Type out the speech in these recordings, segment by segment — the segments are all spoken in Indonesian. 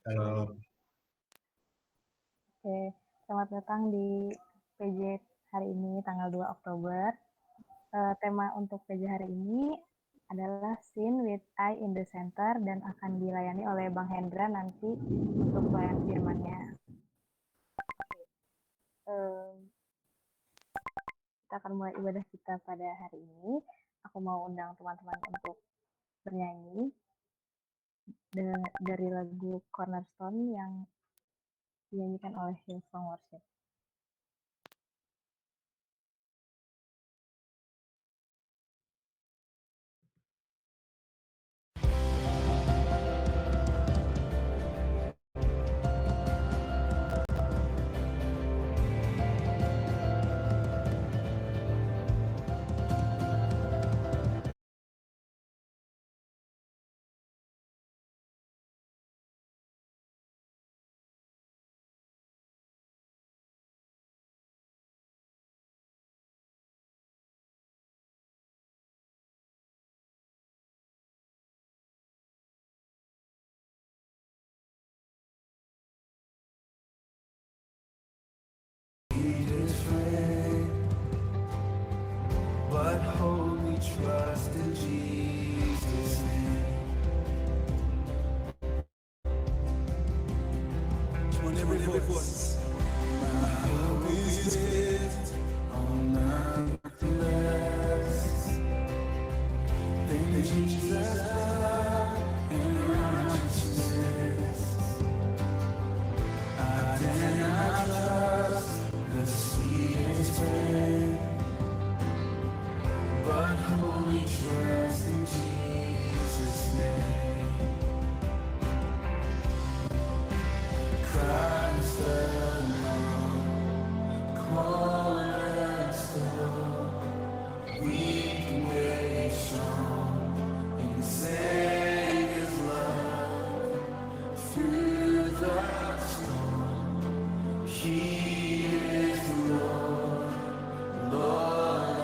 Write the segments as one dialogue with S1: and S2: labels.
S1: Halo.
S2: Oke, selamat datang di PJ hari ini tanggal 2 Oktober. Tema untuk PJ hari ini adalah Scene with I in the Center dan akan dilayani oleh Bang Hendra nanti untuk pelayan firmannya. Kita akan mulai ibadah kita pada hari ini. Aku mau undang teman-teman untuk bernyanyi dari lagu Cornerstone yang dinyanyikan oleh Hillsong Worship.
S3: But wholly trust in Jesus' name. On every voice. My hope is built on nothing less than Jesus' love and righteousness. I dare not trust the sweetest friend, but wholly trust in Jesus' name. Christ alone, cornerstone, weak made strong in Savior's love. Through the storm, He is Lord, Lord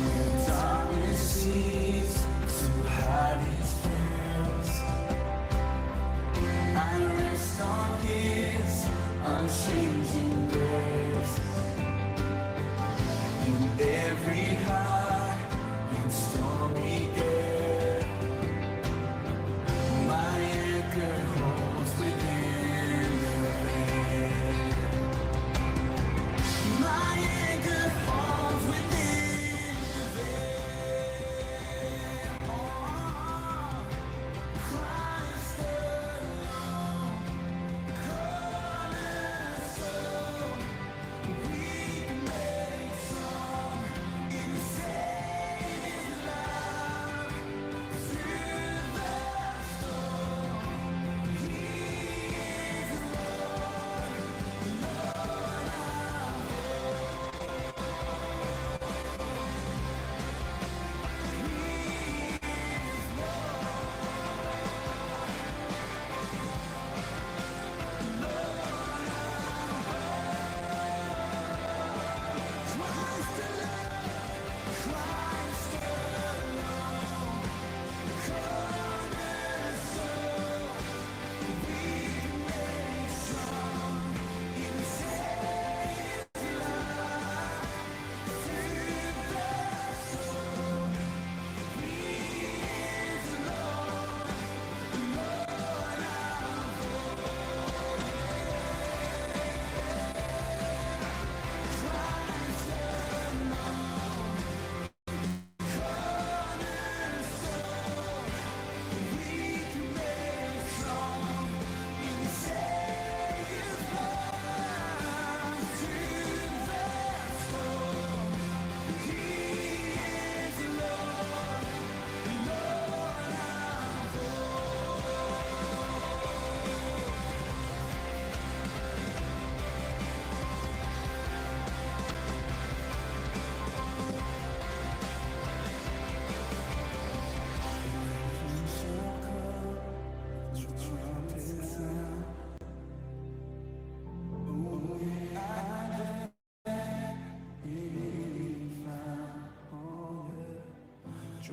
S3: of darkness seems to hide His face.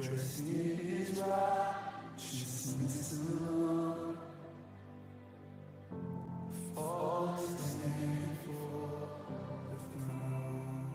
S3: dressed in His righteousness alone. Fall stand before the throne.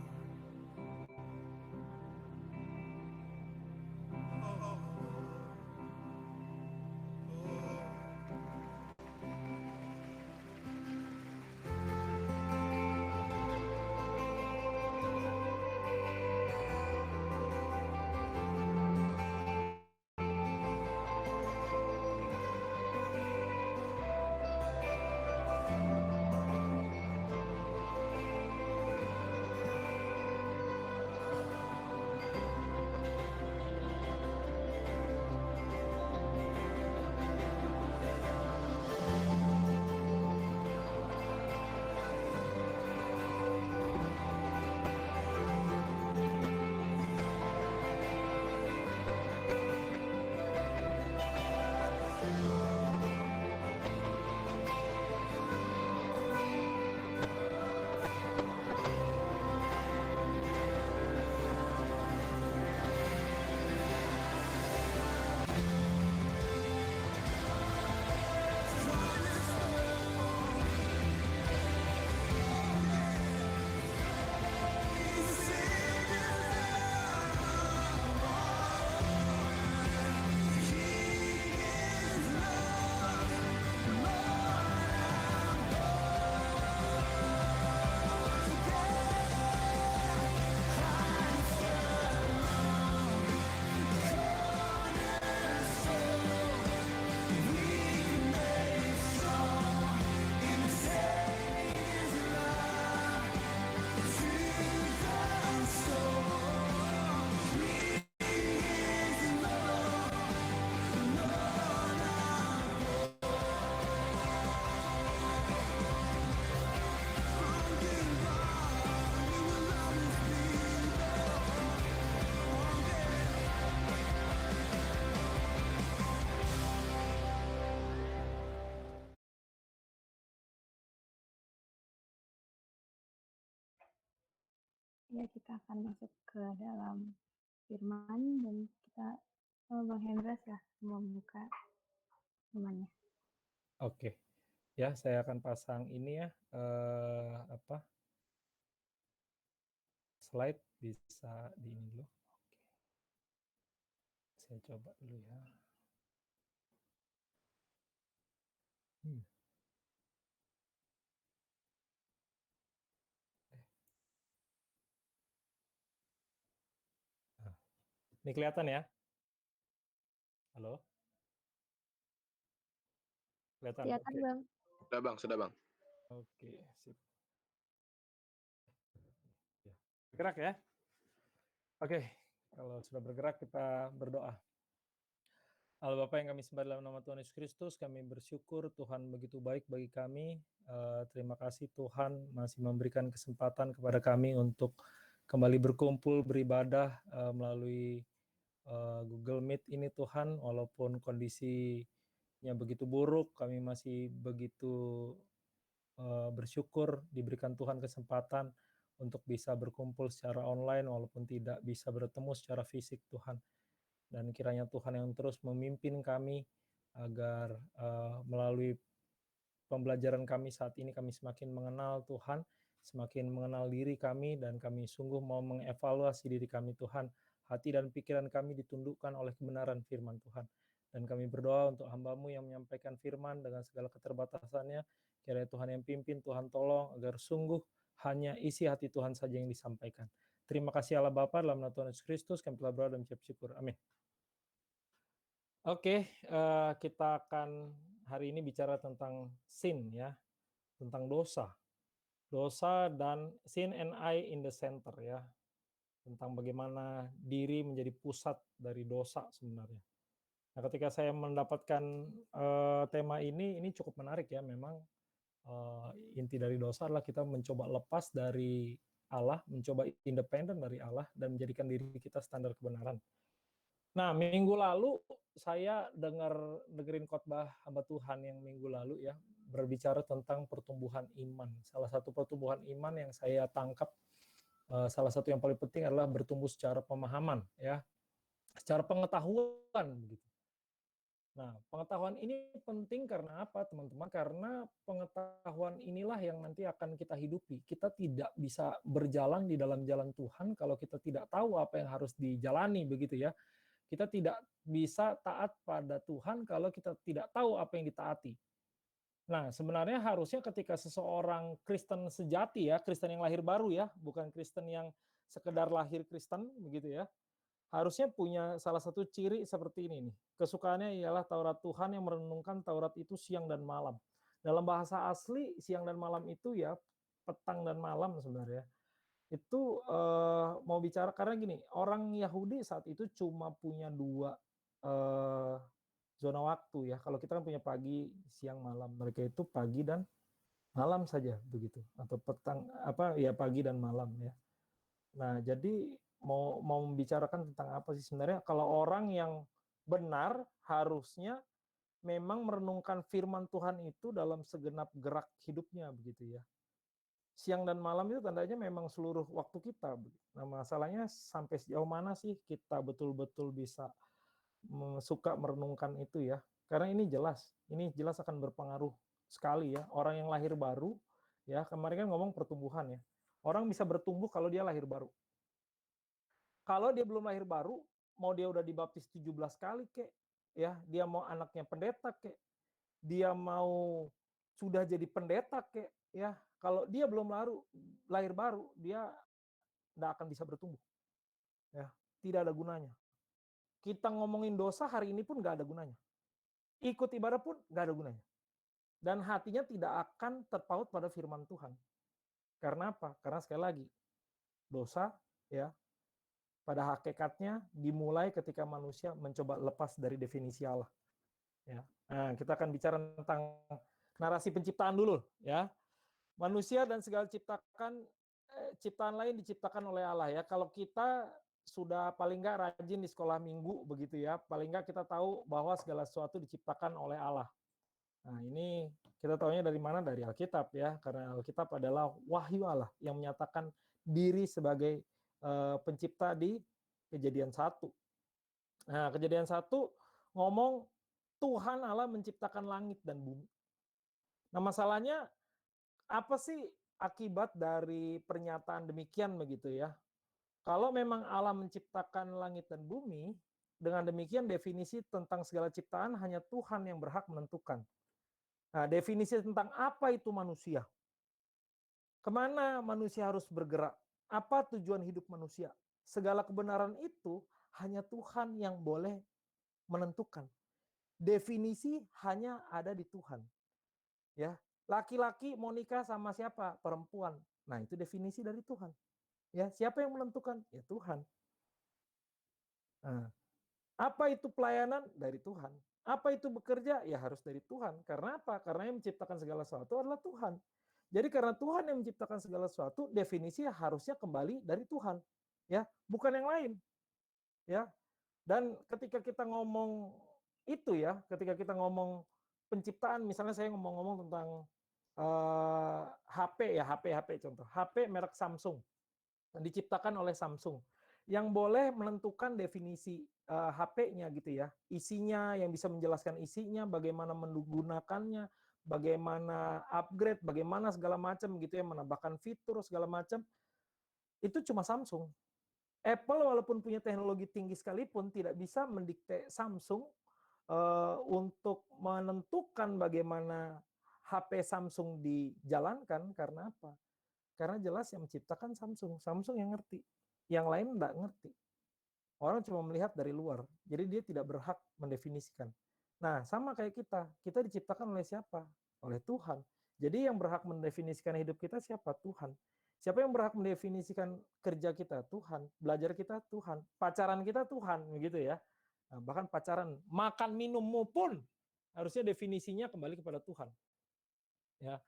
S2: Ya, kita akan masuk ke dalam firman dan kita Bang Hendra ya membuka firmannya.
S1: Oke. Ya, saya akan pasang ini ya, slide bisa di ini dulu. Oke. Saya coba dulu ya. Nah, ini kelihatan ya? Halo? Kelihatan?
S2: Kelihatan,
S1: Oke.
S2: Bang.
S4: Sudah bang.
S1: Oke, sip. Ya. Bergerak ya? Oke, kalau sudah bergerak kita berdoa. Allah Bapa yang kami sembah dalam nama Tuhan Yesus Kristus, kami bersyukur Tuhan begitu baik bagi kami. Terima kasih Tuhan masih memberikan kesempatan kepada kami untuk kembali berkumpul beribadah melalui Google Meet ini Tuhan, walaupun kondisinya begitu buruk, kami masih begitu bersyukur diberikan Tuhan kesempatan untuk bisa berkumpul secara online walaupun tidak bisa bertemu secara fisik Tuhan. Dan kiranya Tuhan yang terus memimpin kami agar melalui pembelajaran kami saat ini kami semakin mengenal Tuhan, semakin mengenal diri kami, dan kami sungguh mau mengevaluasi diri kami Tuhan. Hati dan pikiran kami ditundukkan oleh kebenaran firman Tuhan. Dan kami berdoa untuk hamba-Mu yang menyampaikan firman dengan segala keterbatasannya. Kiranya Tuhan yang pimpin, Tuhan tolong agar sungguh hanya isi hati Tuhan saja yang disampaikan. Terima kasih Allah Bapa dalam nama Tuhan Yesus Kristus, kami telah berdoa dan mengucap syukur. Amin. Oke, kita akan hari ini bicara tentang sin ya, tentang dosa. Dosa dan sin and I in the center ya. Tentang bagaimana diri menjadi pusat dari dosa sebenarnya. Nah, ketika saya mendapatkan tema ini cukup menarik ya. Memang inti dari dosa adalah kita mencoba lepas dari Allah, mencoba independen dari Allah dan menjadikan diri kita standar kebenaran. Nah, minggu lalu saya dengerin khotbah hamba Tuhan yang minggu lalu ya, berbicara tentang pertumbuhan iman. Salah satu pertumbuhan iman yang saya tangkap, salah satu yang paling penting adalah bertumbuh secara pemahaman ya. secara pengetahuan begitu. Nah, pengetahuan ini penting karena apa, teman-teman? Karena pengetahuan inilah yang nanti akan kita hidupi. Kita tidak bisa berjalan di dalam jalan Tuhan kalau kita tidak tahu apa yang harus dijalani, begitu ya. Kita tidak bisa taat pada Tuhan kalau kita tidak tahu apa yang ditaati. Nah, sebenarnya harusnya ketika seseorang Kristen sejati ya, Kristen yang lahir baru ya, bukan Kristen yang sekedar lahir Kristen, begitu ya, harusnya punya salah satu ciri seperti ini nih. Kesukaannya ialah Taurat Tuhan yang merenungkan Taurat itu siang dan malam. Dalam bahasa asli siang dan malam itu ya petang dan malam sebenarnya. Itu mau bicara karena gini, orang Yahudi saat itu cuma punya dua eh, zona waktu ya. Kalau kita kan punya pagi, siang, malam. Mereka itu pagi dan malam saja begitu atau petang apa ya pagi dan malam ya. Nah, jadi mau membicarakan tentang apa sih sebenarnya? Kalau orang yang benar harusnya memang merenungkan firman Tuhan itu dalam segenap gerak hidupnya begitu ya. Siang dan malam itu tandanya memang seluruh waktu kita. Nah, masalahnya sampai sejauh mana sih kita betul-betul bisa suka merenungkan itu ya. Karena ini jelas akan berpengaruh sekali ya. Orang yang lahir baru ya, kemarin kan ngomong pertumbuhan ya. Orang bisa bertumbuh kalau dia lahir baru. Kalau dia belum lahir baru, mau dia udah dibaptis 17 kali kek, ya, dia mau anaknya pendeta kek, dia mau sudah jadi pendeta kek, ya, kalau dia belum lahir baru, dia nggak akan bisa bertumbuh. Ya, tidak ada gunanya. Kita ngomongin dosa hari ini pun nggak ada gunanya. Ikut ibadah pun nggak ada gunanya. Dan hatinya tidak akan terpaut pada firman Tuhan. Karena apa? Karena sekali lagi, dosa ya pada hakikatnya dimulai ketika manusia mencoba lepas dari definisi Allah. Ya. Nah, kita akan bicara tentang narasi penciptaan dulu, ya. Manusia dan segala ciptaan lain diciptakan oleh Allah ya. Kalau kita sudah paling nggak rajin di sekolah minggu begitu ya, paling nggak kita tahu bahwa segala sesuatu diciptakan oleh Allah. Nah, ini kita tahunya dari mana? Dari Alkitab ya, karena Alkitab adalah wahyu Allah yang menyatakan diri sebagai pencipta di Kejadian 1. Nah, Kejadian 1 ngomong Tuhan Allah menciptakan langit dan bumi. Nah, masalahnya apa sih akibat dari pernyataan demikian begitu ya? Kalau memang Allah menciptakan langit dan bumi, dengan demikian definisi tentang segala ciptaan hanya Tuhan yang berhak menentukan. Nah, definisi tentang apa itu manusia? Kemana manusia harus bergerak? Apa tujuan hidup manusia? Segala kebenaran itu hanya Tuhan yang boleh menentukan. Definisi hanya ada di Tuhan. Ya, laki-laki mau nikah sama siapa? Perempuan. Nah, itu definisi dari Tuhan. Ya, siapa yang menentukan? Ya Tuhan. Nah, apa itu pelayanan? Dari Tuhan. Apa itu bekerja? Ya harus dari Tuhan. Karena apa? Karena yang menciptakan segala sesuatu adalah Tuhan. Jadi karena Tuhan yang menciptakan segala sesuatu, definisi harusnya kembali dari Tuhan. Ya, bukan yang lain. Ya. Dan ketika kita ngomong itu ya, ketika kita ngomong penciptaan, misalnya saya ngomong-ngomong tentang HP ya, HP contoh. HP merek Samsung, diciptakan oleh Samsung. Yang boleh menentukan definisi HP-nya gitu ya. Isinya, yang bisa menjelaskan isinya, bagaimana menggunakannya, bagaimana upgrade, bagaimana segala macam gitu ya, menambahkan fitur segala macam. Itu cuma Samsung. Apple walaupun punya teknologi tinggi sekalipun tidak bisa mendikte Samsung untuk menentukan bagaimana HP Samsung dijalankan. Karena apa? Karena jelas yang menciptakan Samsung. Samsung yang ngerti. Yang lain enggak ngerti. Orang cuma melihat dari luar. Jadi dia tidak berhak mendefinisikan. Nah, sama kayak kita. Kita diciptakan oleh siapa? Oleh Tuhan. Jadi yang berhak mendefinisikan hidup kita siapa? Tuhan. Siapa yang berhak mendefinisikan kerja kita? Tuhan. Belajar kita? Tuhan. Pacaran kita? Tuhan. Begitu ya. Nah, bahkan pacaran, makan minummu pun harusnya definisinya kembali kepada Tuhan. Ya.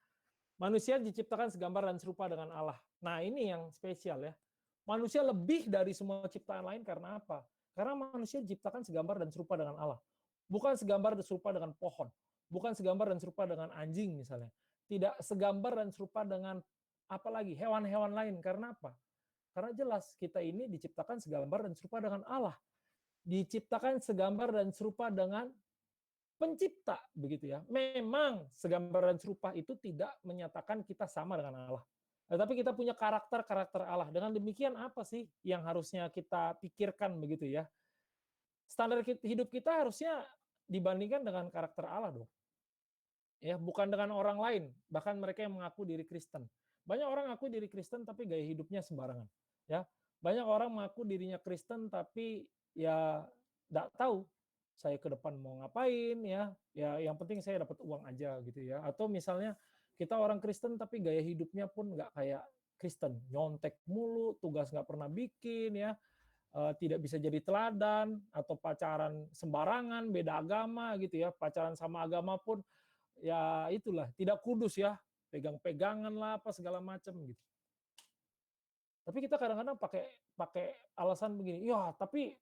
S1: Manusia diciptakan segambar dan serupa dengan Allah. Nah, ini yang spesial ya. Manusia lebih dari semua ciptaan lain karena apa? Karena manusia diciptakan segambar dan serupa dengan Allah. Bukan segambar dan serupa dengan pohon. Bukan segambar dan serupa dengan anjing misalnya. Tidak segambar dan serupa dengan apalagi hewan-hewan lain. Karena apa? Karena jelas kita ini diciptakan segambar dan serupa dengan Allah. diciptakan segambar dan serupa dengan pencipta, begitu ya. Memang segambar dan serupa itu tidak menyatakan kita sama dengan Allah. Tetapi kita punya karakter-karakter Allah. Dengan demikian apa sih yang harusnya kita pikirkan begitu ya? Standar hidup kita harusnya dibandingkan dengan karakter Allah dong. Ya, bukan dengan orang lain, bahkan mereka yang mengaku diri Kristen. Banyak orang ngaku diri Kristen tapi gaya hidupnya sembarangan. Ya, banyak orang mengaku dirinya Kristen tapi ya nggak tahu saya ke depan mau ngapain ya. Ya yang penting saya dapat uang aja gitu ya. Atau misalnya kita orang Kristen tapi gaya hidupnya pun nggak kayak Kristen, nyontek mulu, tugas nggak pernah bikin ya, tidak bisa jadi teladan, atau pacaran sembarangan, beda agama gitu ya, pacaran sama agama pun ya itulah tidak kudus ya, pegang-pegangan lah apa segala macam gitu. Tapi kita kadang-kadang pakai pakai alasan begini, ya tapi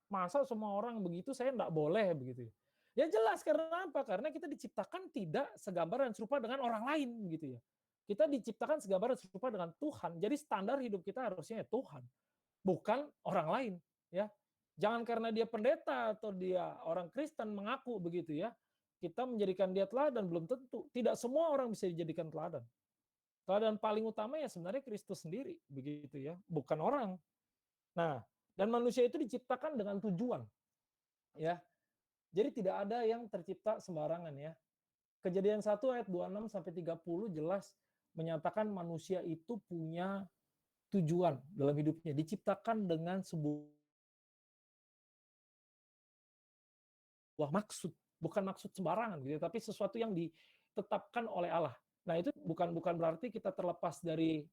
S1: masa semua orang begitu saya enggak boleh begitu ya. Ya jelas karena apa? Karena kita diciptakan tidak segambar dan serupa dengan orang lain gitu ya. Kita diciptakan segambar dan serupa dengan Tuhan. Jadi standar hidup kita harusnya ya Tuhan, bukan orang lain ya. Jangan karena dia pendeta atau dia orang Kristen mengaku begitu ya, kita menjadikan dia teladan, belum tentu. Tidak semua orang bisa dijadikan teladan. Teladan paling utama ya sebenarnya Kristus sendiri, begitu ya, bukan orang. Nah, dan manusia itu diciptakan dengan tujuan, ya. Jadi tidak ada yang tercipta sembarangan ya. Kejadian 1 ayat 26 sampai 30 jelas menyatakan manusia itu punya tujuan dalam hidupnya, diciptakan dengan sebuah maksud, bukan maksud sembarangan gitu, tapi sesuatu yang ditetapkan oleh Allah. Nah, itu bukan berarti kita terlepas dari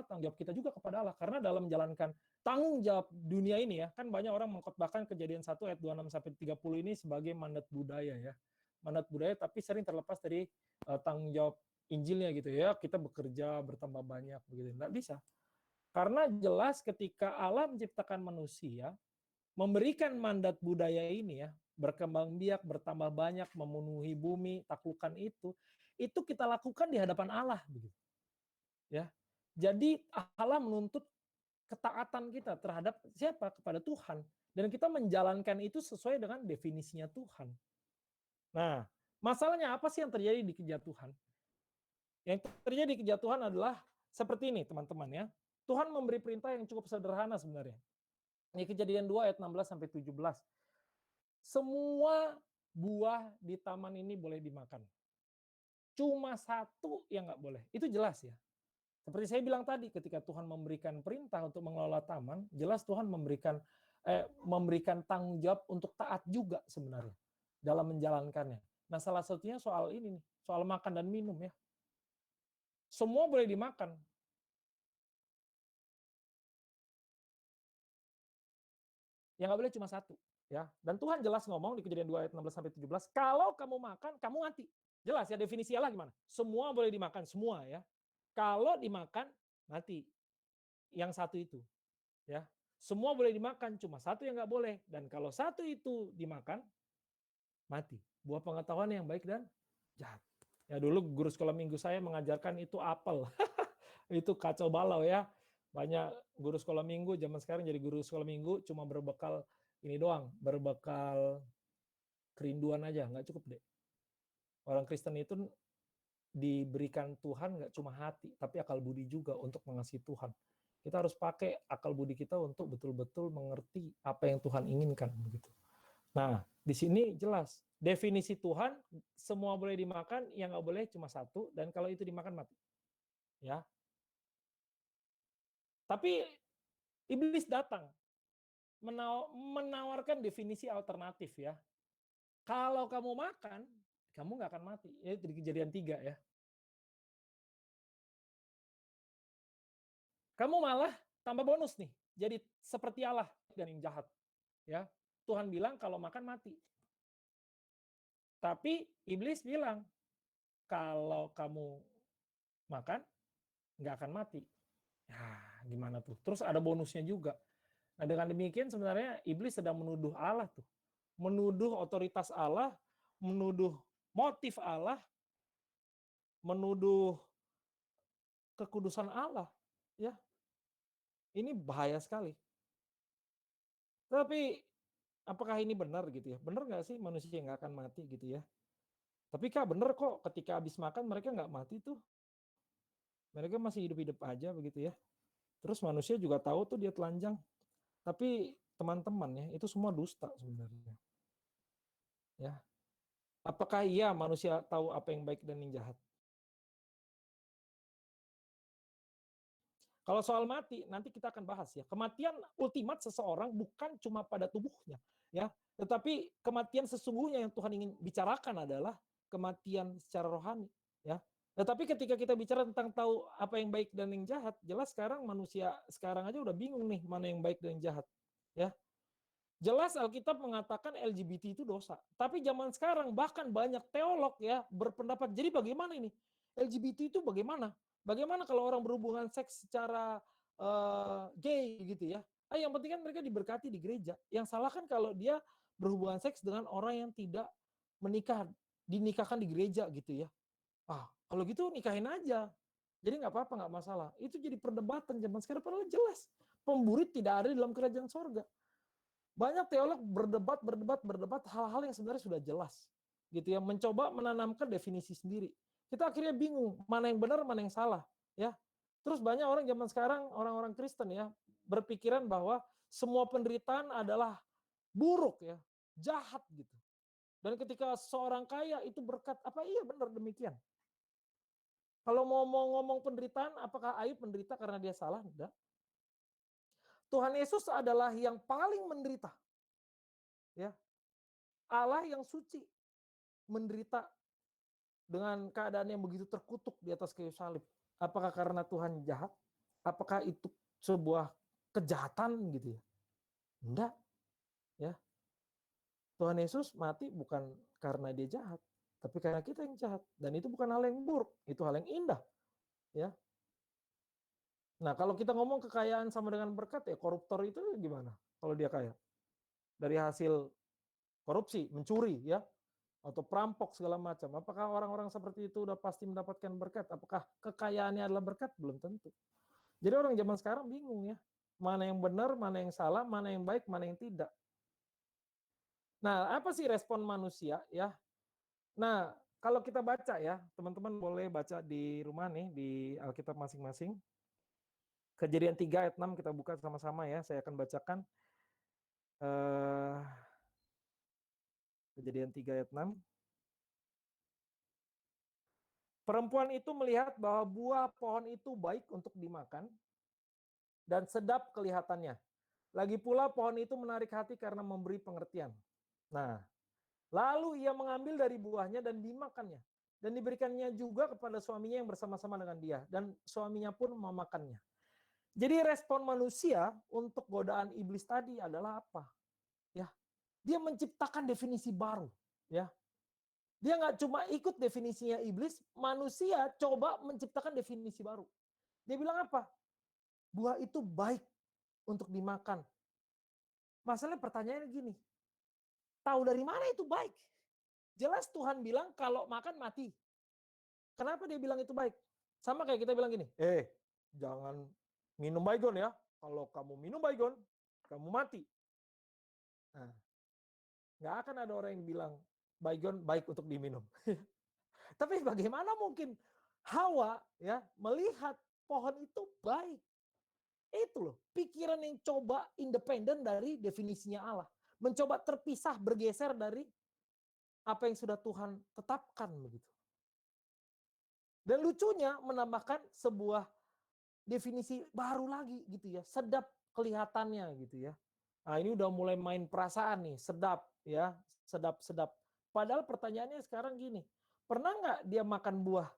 S1: tanggung jawab kita juga kepada Allah, karena dalam menjalankan tanggung jawab dunia ini ya, kan banyak orang mengkhotbahkan Kejadian 1 ayat 26 sampai 30 ini sebagai mandat budaya ya. Mandat budaya tapi sering terlepas dari tanggung jawab Injilnya gitu ya. Kita bekerja bertambah banyak begitu. Enggak bisa. Karena jelas ketika Allah menciptakan manusia, memberikan mandat budaya ini ya, berkembang biak, bertambah banyak, memenuhi bumi, taklukkan itu kita lakukan di hadapan Allah begitu. Ya. Jadi Allah menuntut ketaatan kita terhadap siapa? Kepada Tuhan. Dan kita menjalankan itu sesuai dengan definisinya Tuhan. Nah, masalahnya apa sih yang terjadi di kejatuhan? Yang terjadi di kejatuhan adalah seperti ini, teman-teman ya. Tuhan memberi perintah yang cukup sederhana sebenarnya. Ini Kejadian 2 ayat 16 sampai 17. Semua buah di taman ini boleh dimakan. Cuma satu yang nggak boleh. Itu jelas ya. Seperti saya bilang tadi, ketika Tuhan memberikan perintah untuk mengelola taman, jelas Tuhan memberikan tanggung jawab untuk taat juga sebenarnya dalam menjalankannya. Nah, salah satunya soal ini nih, soal makan dan minum ya. Semua boleh dimakan. Yang nggak boleh cuma satu. Ya. Dan Tuhan jelas ngomong di Kejadian 2 ayat 16 sampai 17, kalau kamu makan, kamu mati. Jelas ya definisi Allah gimana? Semua boleh dimakan, semua ya. Kalau dimakan, mati. Yang satu itu. Ya. Semua boleh dimakan, cuma satu yang nggak boleh. Dan kalau satu itu dimakan, mati. Buah pengetahuan yang baik dan jahat. Ya dulu guru sekolah minggu saya mengajarkan itu apel. Itu kacau balau ya. Banyak guru sekolah minggu zaman sekarang jadi guru sekolah minggu cuma berbekal ini doang, berbekal kerinduan aja, nggak cukup deh. Orang Kristen itu diberikan Tuhan nggak cuma hati, tapi akal budi juga untuk mengasihi Tuhan. Kita harus pakai akal budi kita untuk betul-betul mengerti apa yang Tuhan inginkan begitu. Nah, di sini jelas definisi Tuhan semua boleh dimakan, yang nggak boleh cuma satu, dan kalau itu dimakan mati. Ya. Tapi iblis datang menawarkan definisi alternatif ya. Kalau kamu makan, kamu nggak akan mati. Itu di Kejadian 3 ya. Kamu malah tambah bonus nih, jadi seperti Allah dan yang jahat. Ya, Tuhan bilang kalau makan mati. Tapi iblis bilang kalau kamu makan nggak akan mati. Ya, gimana tuh? Terus ada bonusnya juga. Nah, dengan demikian sebenarnya iblis sedang menuduh Allah tuh. Menuduh otoritas Allah, menuduh motif Allah, menuduh kekudusan Allah. Ya, ini bahaya sekali. Tapi apakah ini benar gitu ya? Benar nggak sih manusia nggak akan mati gitu ya? Tapi Kak benar kok ketika habis makan mereka nggak mati tuh. Mereka masih hidup-hidup aja begitu ya. Terus manusia juga tahu tuh dia telanjang. Tapi teman-teman ya, itu semua dusta sebenarnya. Ya. Apakah iya manusia tahu apa yang baik dan yang jahat? Kalau soal mati, nanti kita akan bahas ya. Kematian ultimat seseorang bukan cuma pada tubuhnya, ya, tetapi kematian sesungguhnya yang Tuhan ingin bicarakan adalah kematian secara rohani, ya. Tetapi ketika kita bicara tentang tahu apa yang baik dan yang jahat, jelas sekarang manusia sekarang aja udah bingung nih mana yang baik dan yang jahat, ya. Jelas Alkitab mengatakan LGBT itu dosa. Tapi zaman sekarang bahkan banyak teolog ya berpendapat, jadi bagaimana ini? LGBT itu bagaimana? Bagaimana kalau orang berhubungan seks secara gay gitu ya? Yang penting kan mereka diberkati di gereja. Yang salah kan kalau dia berhubungan seks dengan orang yang tidak menikah, dinikahkan di gereja gitu ya. Kalau gitu nikahin aja. Jadi nggak apa-apa, nggak masalah. Itu jadi perdebatan zaman sekarang, padahal jelas pemburit tidak ada di dalam kerajaan sorga. Banyak teolog berdebat hal-hal yang sebenarnya sudah jelas, gitu ya, mencoba menanamkan definisi sendiri. Kita akhirnya bingung mana yang benar, mana yang salah, ya. Terus banyak orang zaman sekarang, orang-orang Kristen ya, berpikiran bahwa semua penderitaan adalah buruk ya, jahat gitu. Dan ketika seorang kaya itu berkat, apa iya benar demikian? Kalau mau ngomong penderitaan, apakah Ayub menderita karena dia salah? Enggak. Tuhan Yesus adalah yang paling menderita, ya. Allah yang suci menderita dengan keadaan yang begitu terkutuk di atas kayu salib. Apakah karena Tuhan jahat? Apakah itu sebuah kejahatan gitu ya? Enggak, ya. Tuhan Yesus mati bukan karena dia jahat, tapi karena kita yang jahat. Dan itu bukan hal yang buruk, itu hal yang indah, ya. Nah, kalau kita ngomong kekayaan sama dengan berkat, ya koruptor itu gimana kalau dia kaya? Dari hasil korupsi, mencuri ya, atau perampok segala macam. Apakah orang-orang seperti itu udah pasti mendapatkan berkat? Apakah kekayaannya adalah berkat? Belum tentu. Jadi orang zaman sekarang bingung ya, mana yang benar, mana yang salah, mana yang baik, mana yang tidak. Nah, apa sih respon manusia ya? Nah, kalau kita baca ya, teman-teman boleh baca di rumah nih, di Alkitab masing-masing. Kejadian 3 ayat 6 kita buka sama-sama ya, saya akan bacakan. Kejadian 3 ayat 6. Perempuan itu melihat bahwa buah pohon itu baik untuk dimakan dan sedap kelihatannya. Lagi pula pohon itu menarik hati karena memberi pengertian. Nah, lalu ia mengambil dari buahnya dan dimakannya. Dan diberikannya juga kepada suaminya yang bersama-sama dengan dia. Dan suaminya pun memakannya. Jadi respon manusia untuk godaan iblis tadi adalah apa? Ya, dia menciptakan definisi baru. Ya, dia nggak cuma ikut definisinya iblis, manusia coba menciptakan definisi baru. Dia bilang apa? Buah itu baik untuk dimakan. Masalahnya pertanyaannya gini, tahu dari mana itu baik? Jelas Tuhan bilang kalau makan mati. Kenapa dia bilang itu baik? Sama kayak kita bilang gini, jangan minum baygon ya. Kalau kamu minum baygon, kamu mati. Nah, nggak akan ada orang yang bilang baygon baik untuk diminum. Tapi bagaimana mungkin Hawa ya melihat pohon itu baik? Itu loh, pikiran yang coba independen dari definisinya Allah. Mencoba terpisah, bergeser dari apa yang sudah Tuhan tetapkan begitu. Dan lucunya menambahkan sebuah definisi baru lagi gitu ya, sedap kelihatannya gitu ya. Nah, ini udah mulai main perasaan nih, sedap ya, sedap-sedap. Padahal pertanyaannya sekarang gini, pernah nggak dia makan buah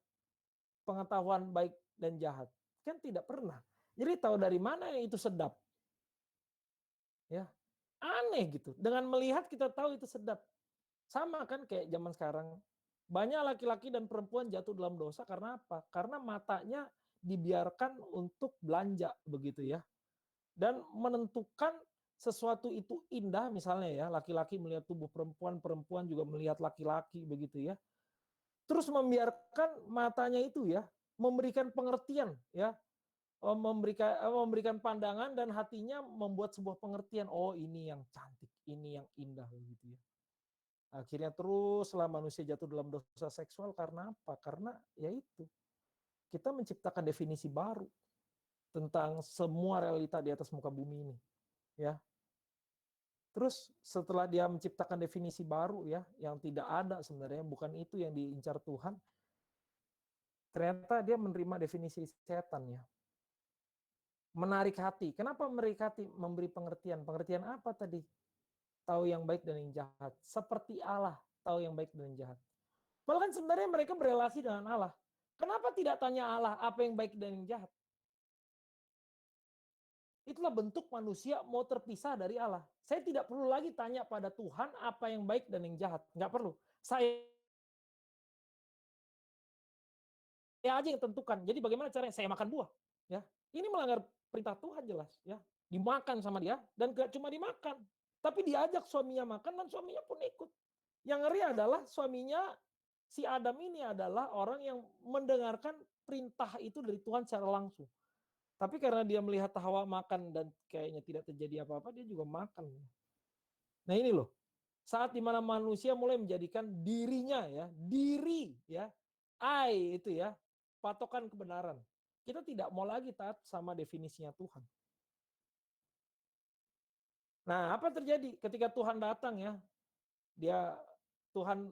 S1: pengetahuan baik dan jahat? Kan tidak pernah. Jadi tahu dari mana yang itu sedap? Ya, aneh gitu. Dengan melihat kita tahu itu sedap. Sama kan kayak zaman sekarang. Banyak laki-laki dan perempuan jatuh dalam dosa karena apa? Karena matanya dibiarkan untuk belanja begitu ya. Dan menentukan sesuatu itu indah misalnya ya, laki-laki melihat tubuh perempuan, perempuan juga melihat laki-laki begitu ya. Terus membiarkan matanya itu ya memberikan pengertian ya memberikan pandangan dan hatinya membuat sebuah pengertian. Oh, ini yang cantik, ini yang indah gitu ya. Akhirnya teruslah manusia jatuh dalam dosa seksual karena apa? Karena ya itu, kita menciptakan definisi baru tentang semua realita di atas muka bumi ini, ya. Terus setelah dia menciptakan definisi baru ya, yang tidak ada sebenarnya, bukan itu yang diincar Tuhan, ternyata dia menerima definisi setan ya. Menarik hati. Kenapa menarik hati? Memberi pengertian. Pengertian apa tadi? Tahu yang baik dan yang jahat. Seperti Allah, tahu yang baik dan yang jahat. Bahkan sebenarnya mereka berelasi dengan Allah. Kenapa tidak tanya Allah apa yang baik dan yang jahat? Itulah bentuk manusia mau terpisah dari Allah. Saya tidak perlu lagi tanya pada Tuhan apa yang baik dan yang jahat. Nggak perlu. Saya aja yang tentukan. Jadi bagaimana caranya? Saya makan buah. Ya, ini melanggar perintah Tuhan jelas. Ya, dimakan sama dia dan gak cuma dimakan, tapi diajak suaminya makan dan suaminya pun ikut. Yang ngeri adalah suaminya si Adam ini adalah orang yang mendengarkan perintah itu dari Tuhan secara langsung. Tapi karena dia melihat Hawa makan dan kayaknya tidak terjadi apa-apa, dia juga makan. Nah ini loh, saat dimana manusia mulai menjadikan dirinya ya, diri ya, I itu ya, patokan kebenaran. Kita tidak mau lagi taat sama definisinya Tuhan. Nah, apa terjadi ketika Tuhan datang ya? Dia Tuhan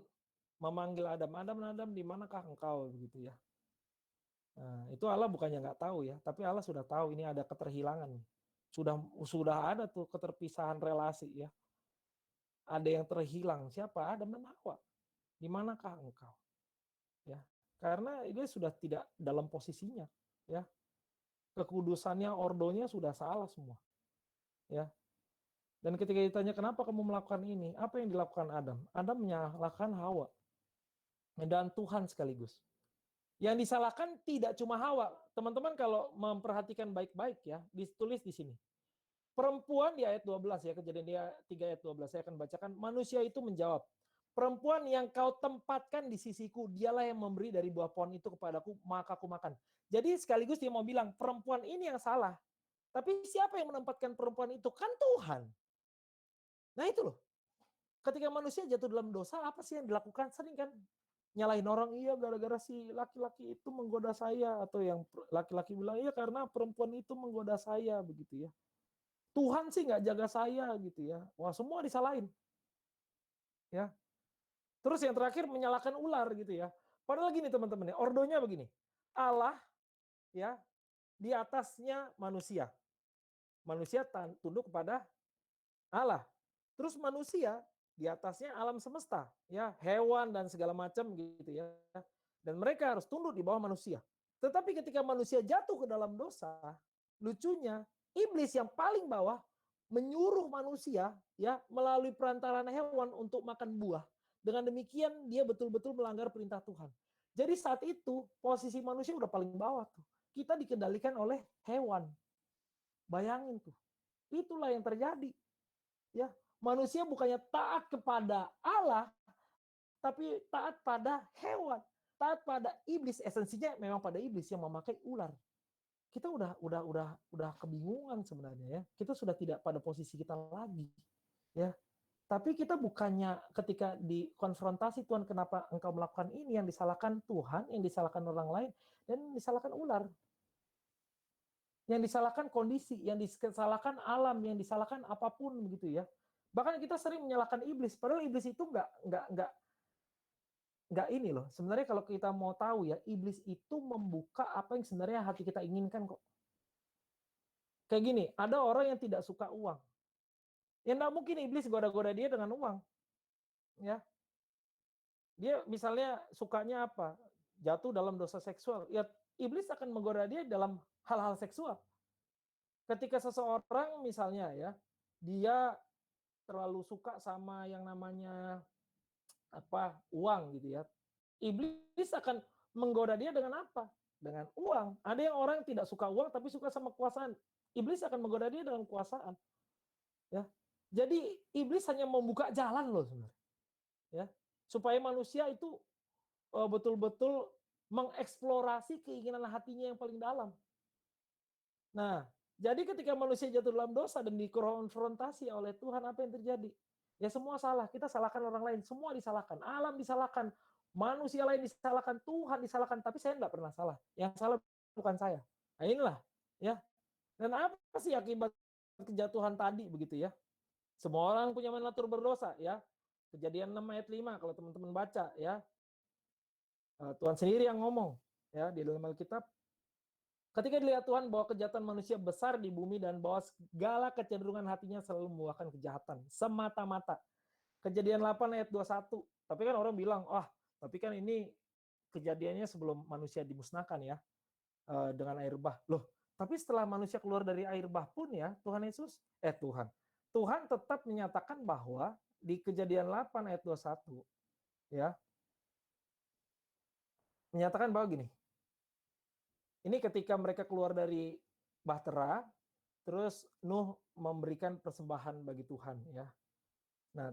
S1: memanggil Adam, Adam, di manakah engkau begitu ya? Nah, itu Allah bukannya nggak tahu ya, tapi Allah sudah tahu ini ada keterhilangan. Sudah ada tuh keterpisahan relasi ya. Ada yang terhilang. Siapa? Adam dan Hawa. Di manakah engkau? Ya. Karena dia sudah tidak dalam posisinya, ya. Kekudusannya, ordonya sudah salah semua, ya. Dan ketika ditanya kenapa kamu melakukan ini, apa yang dilakukan Adam? Adam menyalahkan Hawa dan Tuhan sekaligus. Yang disalahkan tidak cuma Hawa. Teman-teman kalau memperhatikan baik-baik ya, ditulis di sini. Perempuan di ayat 12 ya, Kejadian dia 3 ayat 12 saya akan bacakan. Manusia itu menjawab, perempuan yang kau tempatkan di sisiku, dialah yang memberi dari buah pohon itu kepadaku, maka aku makan. Jadi sekaligus dia mau bilang, perempuan ini yang salah. Tapi siapa yang menempatkan perempuan itu? Kan Tuhan. Nah itu loh. Ketika manusia jatuh dalam dosa, apa sih yang dilakukan? Sering kan nyalahin orang, iya gara-gara si laki-laki itu menggoda saya. Atau yang laki-laki bilang, iya karena perempuan itu menggoda saya. Begitu ya. Tuhan sih nggak jaga saya gitu ya. Wah semua disalahin. Ya. Terus yang terakhir menyalahkan ular gitu ya. Padahal gini teman-teman ya, ordonya begini. Allah ya di atasnya manusia. Manusia tunduk kepada Allah. Terus manusia di atasnya alam semesta, ya, hewan dan segala macam gitu ya. Dan mereka harus tunduk di bawah manusia. Tetapi ketika manusia jatuh ke dalam dosa, lucunya iblis yang paling bawah menyuruh manusia ya melalui perantaraan hewan untuk makan buah. Dengan demikian dia betul-betul melanggar perintah Tuhan. Jadi saat itu posisi manusia udah paling bawah tuh. Kita dikendalikan oleh hewan. Bayangin tuh. Itulah yang terjadi. Ya, manusia bukannya taat kepada Allah, tapi taat pada hewan, taat pada iblis. Esensinya memang pada iblis yang memakai ular. Kita udah kebingungan sebenarnya ya. Kita sudah tidak pada posisi kita lagi, ya. Tapi kita bukannya ketika dikonfrontasi Tuhan kenapa engkau melakukan ini, yang disalahkan Tuhan, yang disalahkan orang lain, dan yang disalahkan ular. Yang disalahkan kondisi, yang disalahkan alam, yang disalahkan apapun begitu ya. Bahkan kita sering menyalahkan iblis, padahal iblis itu nggak ini loh. Sebenarnya kalau kita mau tahu ya, iblis itu membuka apa yang sebenarnya hati kita inginkan kok. Kayak gini, ada orang yang tidak suka uang. Ya nggak mungkin iblis goda-goda dia dengan uang. Ya, dia misalnya sukanya apa? Jatuh dalam dosa seksual. Ya iblis akan menggoda dia dalam hal-hal seksual. Ketika seseorang misalnya ya, dia terlalu suka sama yang namanya apa uang gitu ya. Iblis akan menggoda dia dengan apa? Dengan uang. Ada yang orang yang tidak suka uang tapi suka sama kekuasaan. Iblis akan menggoda dia dengan kekuasaan. Ya. Jadi iblis hanya membuka jalan loh sebenarnya. Ya. Supaya manusia itu betul-betul mengeksplorasi keinginan hatinya yang paling dalam. Nah, jadi ketika manusia jatuh dalam dosa dan dikonfrontasi oleh Tuhan, apa yang terjadi? Ya semua salah, kita salahkan orang lain, semua disalahkan, alam disalahkan, manusia lain disalahkan, Tuhan disalahkan, tapi saya enggak pernah salah. Yang salah bukan saya. Nah inilah, ya. Dan apa sih akibat kejatuhan tadi begitu ya? Semua orang punya natur berdosa ya. Kejadian 6 ayat 5 kalau teman-teman baca ya. Tuhan sendiri yang ngomong ya di dalam Alkitab. Ketika dilihat Tuhan bahwa kejahatan manusia besar di bumi dan bahwa segala kecenderungan hatinya selalu membuahkan kejahatan semata-mata. Kejadian 8 ayat 21. Tapi kan orang bilang, tapi kan ini kejadiannya sebelum manusia dimusnahkan ya dengan air bah. Loh, tapi setelah manusia keluar dari air bah pun ya, Tuhan tetap menyatakan bahwa di Kejadian 8 ayat 21 ya, menyatakan bahwa gini. Ini ketika mereka keluar dari bahtera, terus Nuh memberikan persembahan bagi Tuhan ya. Nah,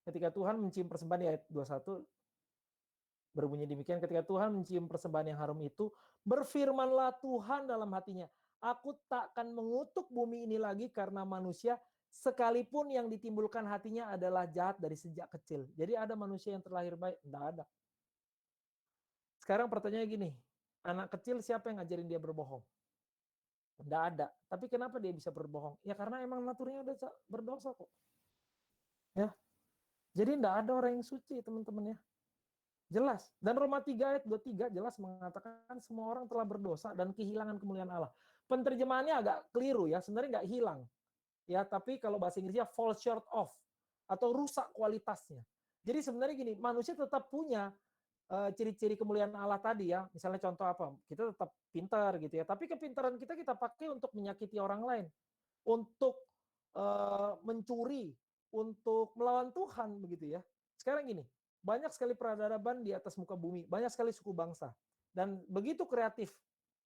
S1: ketika Tuhan mencium persembahan di ayat 21 berbunyi demikian, ketika Tuhan mencium persembahan yang harum itu, berfirmanlah Tuhan dalam hatinya, aku takkan mengutuk bumi ini lagi karena manusia, sekalipun yang ditimbulkan hatinya adalah jahat dari sejak kecil. Jadi ada manusia yang terlahir baik? Tidak ada. Sekarang pertanyaannya gini, anak kecil siapa yang ngajarin dia berbohong? Tidak ada. Tapi kenapa dia bisa berbohong? Ya karena emang naturnya udah berdosa kok. Ya. Jadi tidak ada orang yang suci, teman-teman ya. Jelas. Dan Roma 3 ayat 23 jelas mengatakan semua orang telah berdosa dan kehilangan kemuliaan Allah. Penerjemahannya agak keliru ya, sebenarnya nggak hilang. Ya, tapi kalau bahasa Inggrisnya fall short of atau rusak kualitasnya. Jadi sebenarnya gini, manusia tetap punya ciri-ciri kemuliaan Allah tadi ya. Misalnya contoh apa? Kita tetap pintar gitu ya. Tapi kepintaran kita pakai untuk menyakiti orang lain, untuk mencuri, untuk melawan Tuhan begitu ya. Sekarang gini, banyak sekali peradaban di atas muka bumi, banyak sekali suku bangsa. Dan begitu kreatif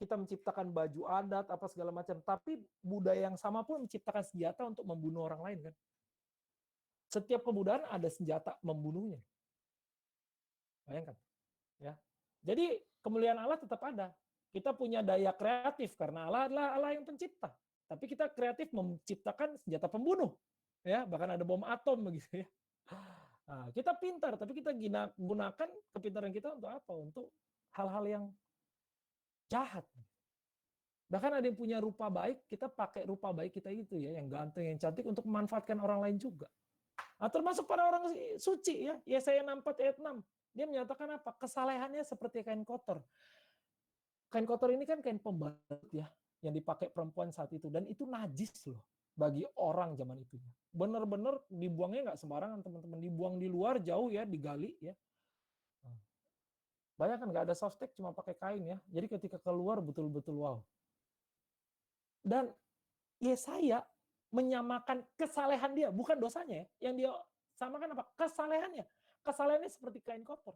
S1: kita menciptakan baju adat apa segala macam, tapi budaya yang sama pun menciptakan senjata untuk membunuh orang lain kan. Setiap kebudayaan ada senjata membunuhnya. Bayangkan. Ya. Jadi kemuliaan Allah tetap ada. Kita punya daya kreatif karena Allah adalah Allah yang pencipta. Tapi kita kreatif menciptakan senjata pembunuh. Ya, bahkan ada bom atom begitu ya. Nah, kita pintar, tapi kita gunakan kepintaran kita untuk apa? Untuk hal-hal yang jahat. Bahkan ada yang punya rupa baik, kita pakai rupa baik kita itu ya, yang ganteng, yang cantik untuk memanfaatkan orang lain juga. Nah, termasuk pada orang suci ya, Yesaya 64 ayat 6. Dia menyatakan apa? Kesalehannya seperti kain kotor. Kain kotor ini kan kain pembalut ya, yang dipakai perempuan saat itu. Dan itu najis loh bagi orang zaman itu. Benar-benar dibuangnya nggak sembarangan teman-teman. Dibuang di luar jauh ya, digali ya. Banyak kan nggak ada softtek, cuma pakai kain ya. Jadi ketika keluar betul-betul wow. Dan Yesaya menyamakan kesalehan dia, bukan dosanya ya. Yang dia samakan apa? Kesalehannya. Kesalehannya seperti kain kotor.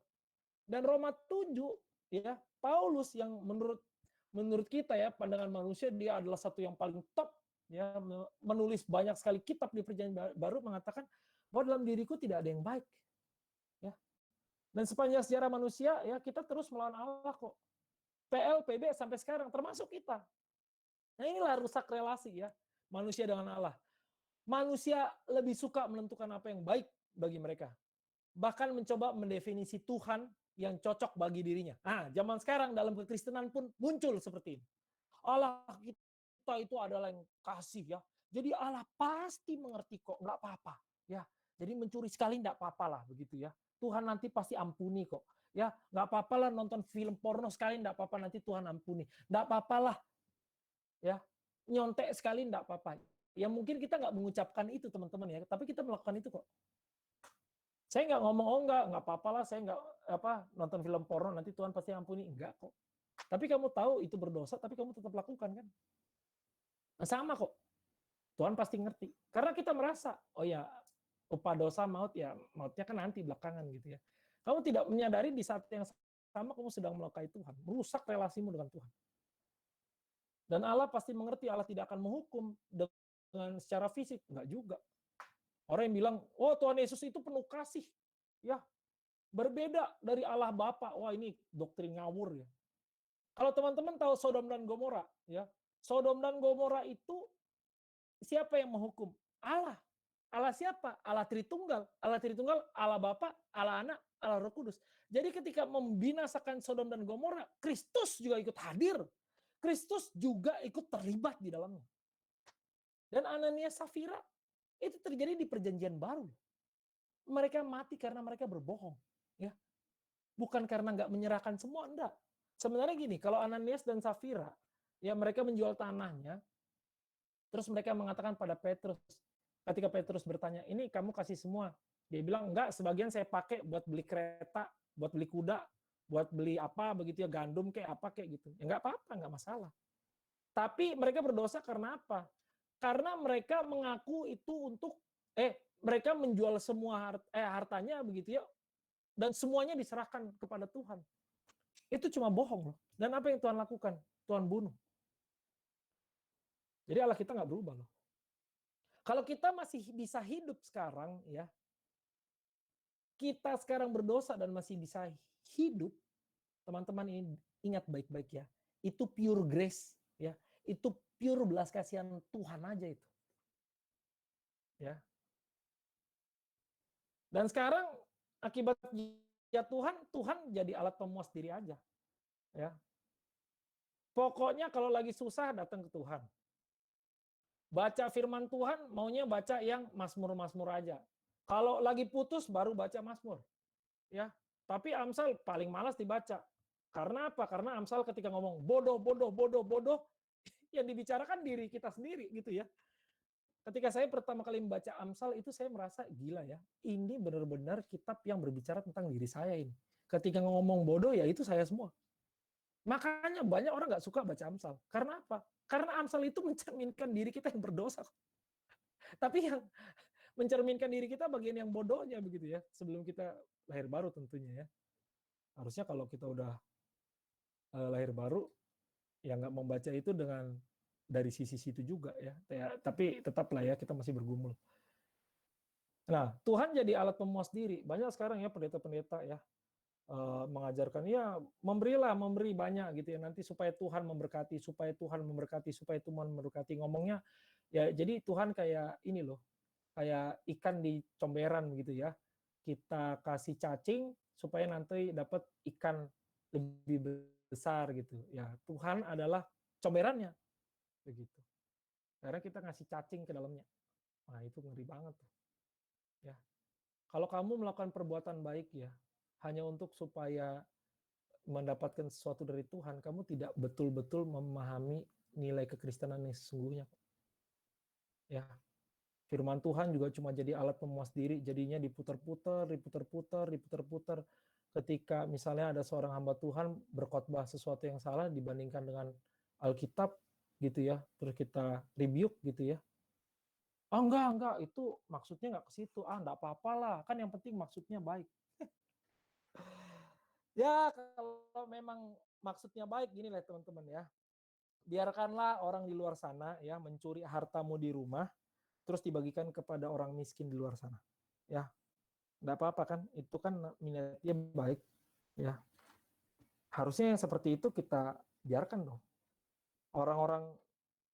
S1: Dan Roma 7 ya, Paulus yang menurut kita ya, pandangan manusia dia adalah satu yang paling top ya, menulis banyak sekali kitab di Perjanjian Baru mengatakan bahwa dalam diriku tidak ada yang baik. Ya. Dan sepanjang sejarah manusia ya, kita terus melawan Allah kok. PL, PB sampai sekarang termasuk kita. Nah, inilah rusak relasi ya, manusia dengan Allah. Manusia lebih suka menentukan apa yang baik bagi mereka. Bahkan mencoba mendefinisi Tuhan yang cocok bagi dirinya. Nah, zaman sekarang dalam kekristenan pun muncul seperti ini. Allah kita itu adalah yang kasih ya. Jadi Allah pasti mengerti kok, nggak apa-apa ya. Jadi mencuri sekali nggak apa-apa lah begitu ya. Tuhan nanti pasti ampuni kok. Ya, nggak apa-apa lah nonton film porno sekali nggak apa-apa, nanti Tuhan ampuni. Nggak apa-apa lah ya. Nyontek sekali nggak apa-apa. Ya mungkin kita nggak mengucapkan itu teman-teman ya, tapi kita melakukan itu kok. Saya nggak ngomong, nggak apa-apa lah, saya nggak nonton film porno, nanti Tuhan pasti ampuni. Enggak kok. Tapi kamu tahu itu berdosa, tapi kamu tetap lakukan kan? Nah, sama kok. Tuhan pasti ngerti. Karena kita merasa, oh ya, upah dosa maut ya, mautnya kan nanti belakangan gitu ya. Kamu tidak menyadari di saat yang sama kamu sedang melukai Tuhan, merusak relasimu dengan Tuhan. Dan Allah pasti mengerti, Allah tidak akan menghukum dengan secara fisik, enggak juga. Orang yang bilang, oh Tuhan Yesus itu penuh kasih. Ya, berbeda dari Allah Bapa. Wah ini doktrin ngawur ya. Kalau teman-teman tahu Sodom dan Gomora, ya, Sodom dan Gomora itu siapa yang menghukum? Allah. Allah siapa? Allah Tritunggal. Allah Tritunggal, Allah Bapa, Allah Anak, Allah Roh Kudus. Jadi ketika membinasakan Sodom dan Gomora, Kristus juga ikut hadir. Kristus juga ikut terlibat di dalamnya. Dan Ananias Safira itu terjadi di perjanjian baru. Mereka mati karena mereka berbohong. Ya. Bukan karena nggak menyerahkan semua, enggak. Sebenarnya gini, kalau Ananias dan Safira, ya mereka menjual tanahnya, terus mereka mengatakan pada Petrus, ketika Petrus bertanya, ini kamu kasih semua. Dia bilang, enggak, sebagian saya pakai buat beli kereta, buat beli kuda, buat beli apa begitu ya, gandum kayak apa kayak gitu. Ya enggak apa-apa, enggak masalah. Tapi mereka berdosa karena apa? Karena mereka mengaku itu untuk mereka menjual semua hartanya begitu ya, dan semuanya diserahkan kepada Tuhan. Itu cuma bohong loh. Dan apa yang Tuhan lakukan? Tuhan bunuh. Jadi Allah kita nggak berubah loh. Kalau kita masih bisa hidup sekarang ya, kita sekarang berdosa dan masih bisa hidup, teman-teman ini ingat baik-baik ya, itu pure grace ya, itu pure belas kasihan Tuhan aja itu. Ya. Dan sekarang akibat ya Tuhan jadi alat pemuas diri aja. Ya. Pokoknya kalau lagi susah datang ke Tuhan. Baca firman Tuhan maunya baca yang Mazmur-Mazmur aja. Kalau lagi putus baru baca Mazmur. Ya. Tapi Amsal paling malas dibaca. Karena apa? Karena Amsal ketika ngomong bodoh, yang dibicarakan diri kita sendiri gitu ya. Ketika saya pertama kali membaca Amsal itu saya merasa gila ya. Ini benar-benar kitab yang berbicara tentang diri saya ini. Ketika ngomong bodoh ya itu saya semua. Makanya banyak orang nggak suka baca Amsal. Karena apa? Karena Amsal itu mencerminkan diri kita yang berdosa. Tapi yang mencerminkan diri kita bagian yang bodohnya begitu ya. Sebelum kita lahir baru tentunya ya. Harusnya kalau kita udah lahir baru ya nggak membaca itu dengan dari sisi situ juga ya. Tapi tetaplah ya kita masih bergumul. Nah, Tuhan jadi alat pemuas diri. Banyak sekarang ya pendeta-pendeta ya mengajarkan ya memberi banyak gitu ya nanti supaya Tuhan memberkati, supaya Tuhan memberkati ngomongnya ya jadi Tuhan kayak ini loh, kayak ikan di comberan gitu ya. Kita kasih cacing supaya nanti dapat ikan lebih besar gitu. Ya, Tuhan adalah comberannya begitu. Karena kita ngasih cacing ke dalamnya. Nah, itu ngeri banget tuh. Ya. Kalau kamu melakukan perbuatan baik ya, hanya untuk supaya mendapatkan sesuatu dari Tuhan, kamu tidak betul-betul memahami nilai kekristenan yang sesungguhnya. Ya. Firman Tuhan juga cuma jadi alat pemuas diri, jadinya diputar-putar. Ketika misalnya ada seorang hamba Tuhan berkhotbah sesuatu yang salah dibandingkan dengan Alkitab gitu ya, terus kita rebuke gitu ya. Oh enggak, itu maksudnya enggak ke situ. Enggak apa-apa lah, kan yang penting maksudnya baik. Ya kalau memang maksudnya baik gini lah teman-teman ya. Biarkanlah orang di luar sana ya mencuri hartamu di rumah, terus dibagikan kepada orang miskin di luar sana. Ya, enggak apa-apa kan? Itu kan niatnya baik. Ya, harusnya yang seperti itu kita biarkan dong. Orang-orang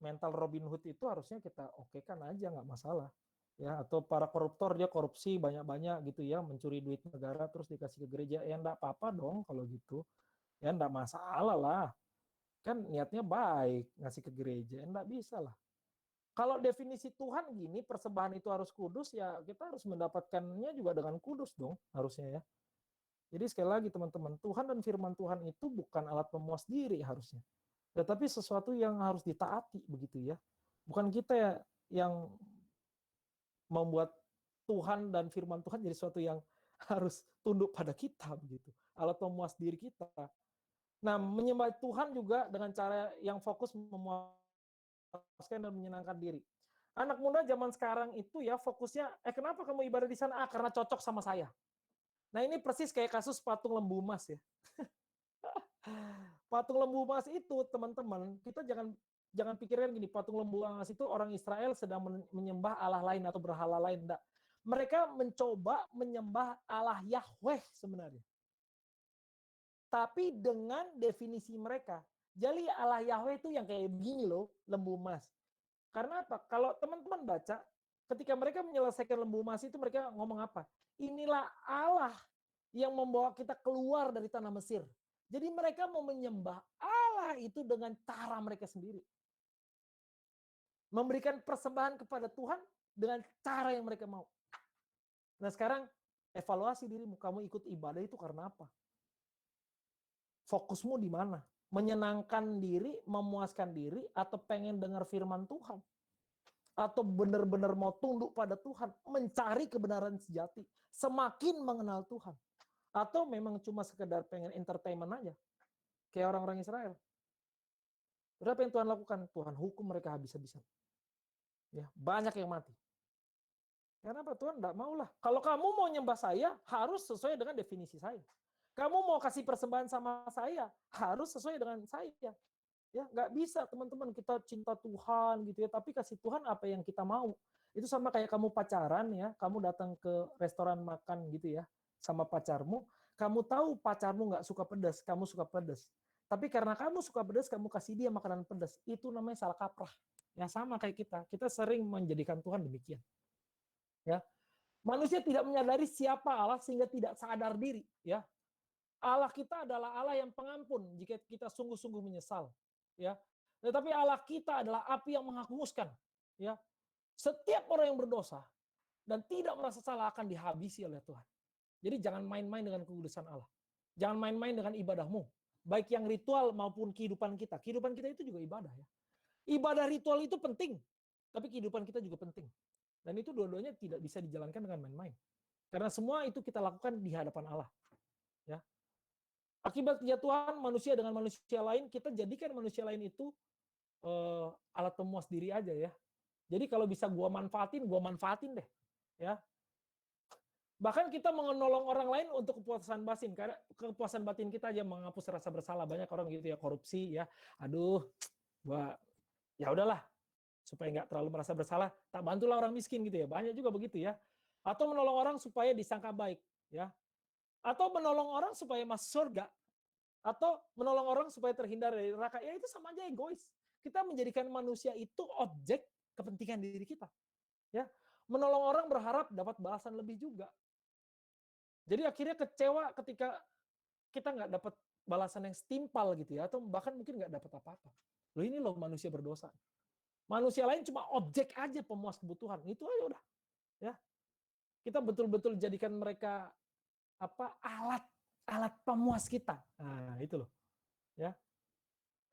S1: mental Robin Hood itu harusnya kita okekan aja, nggak masalah. Ya, atau para koruptor dia korupsi banyak-banyak gitu ya, mencuri duit negara terus dikasih ke gereja, ya enggak apa-apa dong kalau gitu. Ya enggak masalah lah. Kan niatnya baik ngasih ke gereja, enggak bisa lah. Kalau definisi Tuhan gini, persembahan itu harus kudus, ya kita harus mendapatkannya juga dengan kudus dong, harusnya ya. Jadi sekali lagi teman-teman, Tuhan dan firman Tuhan itu bukan alat pemuas diri harusnya. Tetapi sesuatu yang harus ditaati begitu ya. Bukan kita ya yang membuat Tuhan dan firman Tuhan jadi sesuatu yang harus tunduk pada kita begitu. Alat pemuas diri kita. Nah, menyembah Tuhan juga dengan cara yang fokus memuaskan dan menyenangkan diri. Anak muda zaman sekarang itu ya fokusnya, kenapa kamu ibadah di sana? Karena cocok sama saya. Nah, ini persis kayak kasus patung lembu emas ya. Patung lembu emas itu, teman-teman, kita jangan pikirkan gini, patung lembu emas itu orang Israel sedang menyembah Allah lain atau berhala lain. Enggak. Mereka mencoba menyembah Allah Yahweh sebenarnya. Tapi dengan definisi mereka. Jadi Allah Yahweh itu yang kayak begini loh, lembu emas. Karena apa? Kalau teman-teman baca, ketika mereka menyelesaikan lembu emas itu mereka ngomong apa? Inilah Allah yang membawa kita keluar dari tanah Mesir. Jadi mereka mau menyembah Allah itu dengan cara mereka sendiri. Memberikan persembahan kepada Tuhan dengan cara yang mereka mau. Nah sekarang evaluasi dirimu, kamu ikut ibadah itu karena apa? Fokusmu di mana? Menyenangkan diri, memuaskan diri, atau pengen dengar firman Tuhan? Atau benar-benar mau tunduk pada Tuhan, mencari kebenaran sejati, semakin mengenal Tuhan? Atau memang cuma sekedar pengen entertainment aja, kayak orang-orang Israel? Berapa yang Tuhan lakukan? Tuhan hukum mereka habis-habisan. Ya, banyak yang mati. Kenapa? Tuhan enggak maulah. Kalau kamu mau nyembah saya, harus sesuai dengan definisi saya. Kamu mau kasih persembahan sama saya, harus sesuai dengan saya. Ya, nggak bisa teman-teman kita cinta Tuhan gitu ya, tapi kasih Tuhan apa yang kita mau. Itu sama kayak kamu pacaran ya, kamu datang ke restoran makan gitu ya, sama pacarmu, kamu tahu pacarmu nggak suka pedas, kamu suka pedas. Tapi karena kamu suka pedas, kamu kasih dia makanan pedas. Itu namanya salah kaprah. Ya sama kayak kita sering menjadikan Tuhan demikian. Ya, manusia tidak menyadari siapa Allah sehingga tidak sadar diri. Ya, Allah kita adalah Allah yang pengampun jika kita sungguh-sungguh menyesal. Ya, tetapi Allah kita adalah api yang menghanguskan. Ya, setiap orang yang berdosa dan tidak merasa salah akan dihabisi oleh Tuhan. Jadi jangan main-main dengan kekudusan Allah. Jangan main-main dengan ibadahmu. Baik yang ritual maupun kehidupan kita. Kehidupan kita itu juga ibadah ya. Ibadah ritual itu penting, tapi kehidupan kita juga penting. Dan itu dua-duanya tidak bisa dijalankan dengan main-main. Karena semua itu kita lakukan di hadapan Allah. Ya. Akibat kejatuhan manusia dengan manusia lain, kita jadikan manusia lain itu alat pemuas diri aja ya. Jadi kalau bisa gua manfaatin deh. Ya. Bahkan kita menolong orang lain untuk kepuasan batin, karena kepuasan batin kita aja menghapus rasa bersalah. Banyak orang gitu ya, korupsi ya. Aduh, gua ya udahlah supaya nggak terlalu merasa bersalah, tak bantulah orang miskin gitu ya. Banyak juga begitu ya. Atau menolong orang supaya disangka baik ya. Atau menolong orang supaya masuk surga. Atau menolong orang supaya terhindar dari neraka. Ya itu sama aja egois. Kita menjadikan manusia itu objek kepentingan diri kita. Ya, menolong orang berharap dapat balasan lebih juga. Jadi akhirnya kecewa ketika kita nggak dapat balasan yang setimpal gitu ya, atau bahkan mungkin nggak dapat apa-apa. Loh ini loh manusia berdosa. Manusia lain cuma objek aja pemuas kebutuhan. Itu aja udah. Ya, kita betul-betul jadikan mereka alat pemuas kita. Nah itu loh. Ya.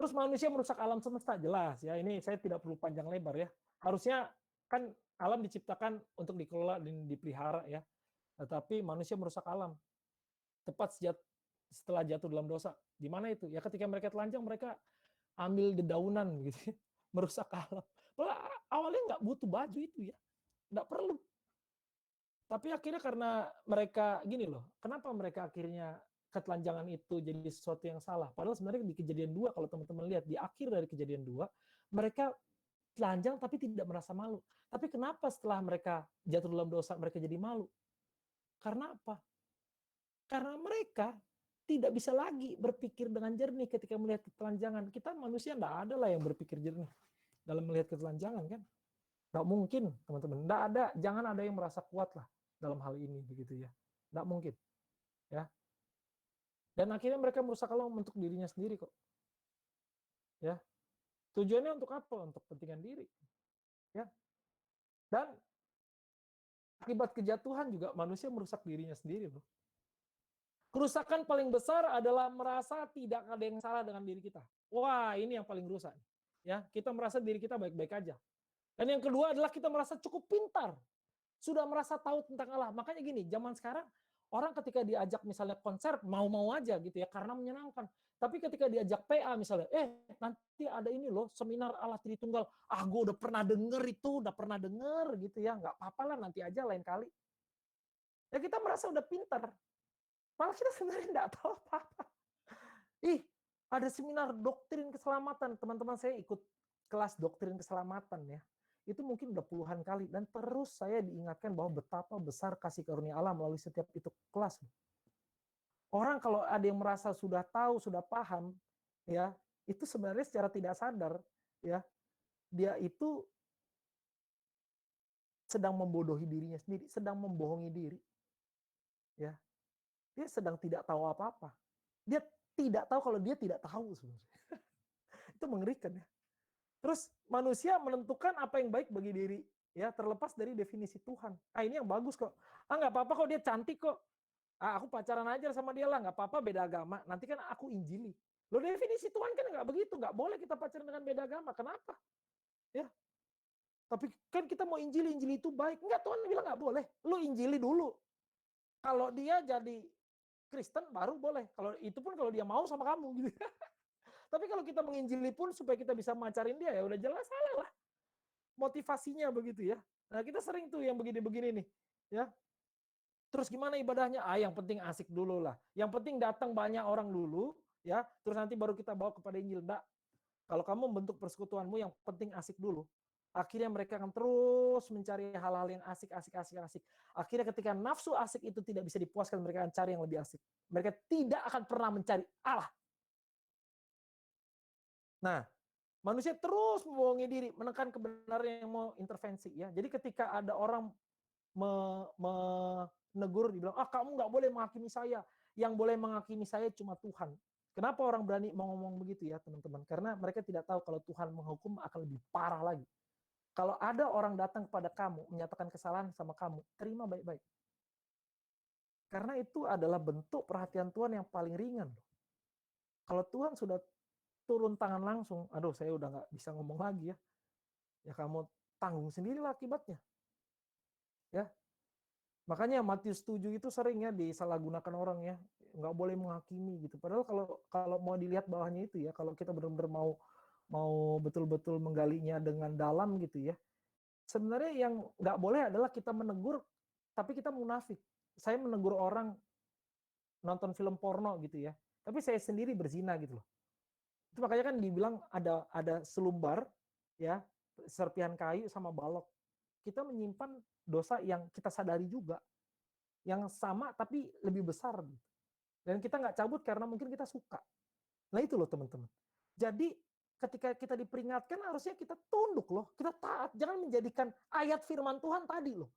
S1: Terus manusia merusak alam semesta, jelas ya. Ini saya tidak perlu panjang lebar ya. Harusnya kan alam diciptakan untuk dikelola dan dipelihara ya. Tetapi manusia merusak alam. Tepat setelah jatuh dalam dosa. Di mana itu? Ya ketika mereka telanjang, mereka ambil dedaunan gitu, merusak alam. Padahal awalnya nggak butuh baju itu ya, nggak perlu. Tapi akhirnya karena mereka gini loh, kenapa mereka akhirnya ketelanjangan itu jadi sesuatu yang salah? Padahal sebenarnya di kejadian 2 kalau teman-teman lihat di akhir dari kejadian 2 mereka telanjang tapi tidak merasa malu. Tapi kenapa setelah mereka jatuh dalam dosa mereka jadi malu? Karena apa? Karena mereka tidak bisa lagi berpikir dengan jernih ketika melihat ketelanjangan. Kita manusia tidak ada lah yang berpikir jernih dalam melihat ketelanjangan kan. Tidak mungkin teman-teman. Tidak ada. Jangan ada yang merasa kuat lah dalam hal ini begitu ya. Tidak mungkin. Ya. Dan akhirnya mereka merusak alam untuk dirinya sendiri kok. Ya. Tujuannya untuk apa? Untuk kepentingan diri. Ya. Dan akibat kejatuhan juga manusia merusak dirinya sendiri loh. Kerusakan paling besar adalah merasa tidak ada yang salah dengan diri kita. Wah, ini yang paling rusak. Ya, kita merasa diri kita baik-baik aja. Dan yang kedua adalah kita merasa cukup pintar. Sudah merasa tahu tentang Allah. Makanya gini, zaman sekarang orang ketika diajak misalnya konser mau-mau aja gitu ya karena menyenangkan. Tapi ketika diajak PA misalnya, nanti ada ini loh seminar Allah Tritunggal. Gue udah pernah denger itu, udah pernah denger gitu ya. Nggak apa-apa lah nanti aja lain kali. Ya kita merasa udah pintar. Malah kita sebenarnya nggak tahu apa-apa. Ada seminar doktrin keselamatan. Teman-teman saya ikut kelas doktrin keselamatan ya. Itu mungkin udah puluhan kali. Dan terus saya diingatkan bahwa betapa besar kasih karunia Allah melalui setiap itu kelas. Orang kalau ada yang merasa sudah tahu, sudah paham, ya itu sebenarnya secara tidak sadar ya, dia itu sedang membodohi dirinya sendiri, sedang membohongi diri. Ya, dia sedang tidak tahu apa-apa. Dia tidak tahu kalau dia tidak tahu sebenarnya. Itu mengerikan ya. Terus manusia menentukan apa yang baik bagi diri, ya terlepas dari definisi Tuhan. Ah ini yang bagus kok. Ah nggak apa-apa kok dia cantik kok. Ah aku pacaran aja sama dia lah, nggak apa-apa beda agama. Nanti kan aku injili. Lo definisi Tuhan kan nggak begitu, nggak boleh kita pacaran dengan beda agama. Kenapa? Ya, tapi kan kita mau injili, injili itu baik. Enggak, Tuhan bilang nggak boleh. Lo injili dulu. Kalau dia jadi Kristen baru boleh. Kalau itu pun kalau dia mau sama kamu gitu. Tapi kalau kita menginjili pun supaya kita bisa macarin dia ya udah jelas salah lah. Motivasinya begitu ya. Nah, kita sering tuh yang begini-begini nih, ya. Terus gimana ibadahnya? Ah, yang penting asik dulu lah. Yang penting datang banyak orang dulu, ya. Terus nanti baru kita bawa kepada Injil. Enggak. Kalau kamu membentuk persekutuanmu yang penting asik dulu. Akhirnya mereka akan terus mencari hal-hal yang asik. Akhirnya ketika nafsu asik itu tidak bisa dipuaskan, mereka akan cari yang lebih asik. Mereka tidak akan pernah mencari Allah. Nah, manusia terus membohongi diri, menekan kebenaran yang mau intervensi. Ya, jadi ketika ada orang menegur, dibilang, ah kamu nggak boleh menghakimi saya. Yang boleh menghakimi saya cuma Tuhan. Kenapa orang berani mau ngomong begitu ya teman-teman? Karena mereka tidak tahu kalau Tuhan menghukum akan lebih parah lagi. Kalau ada orang datang kepada kamu, menyatakan kesalahan sama kamu, terima baik-baik. Karena itu adalah bentuk perhatian Tuhan yang paling ringan. Kalau Tuhan sudah turun tangan langsung, aduh saya udah nggak bisa ngomong lagi ya. Ya kamu tanggung sendirilah akibatnya. Ya, makanya Matius 7 itu sering ya disalahgunakan orang ya, nggak boleh menghakimi gitu. Padahal kalau mau dilihat bawahnya itu ya, kalau kita benar-benar mau betul-betul menggalinya dengan dalam gitu ya, sebenarnya yang nggak boleh adalah kita menegur, tapi kita munafik. Saya menegur orang nonton film porno gitu ya, tapi saya sendiri berzina gitu loh. Itu makanya kan dibilang ada selumbar ya, serpihan kayu sama balok. Kita menyimpan dosa yang kita sadari juga, yang sama tapi lebih besar. Dan kita nggak cabut karena mungkin kita suka. Nah itu loh teman-teman. Jadi ketika kita diperingatkan harusnya kita tunduk loh, kita taat. Jangan menjadikan ayat firman Tuhan tadi loh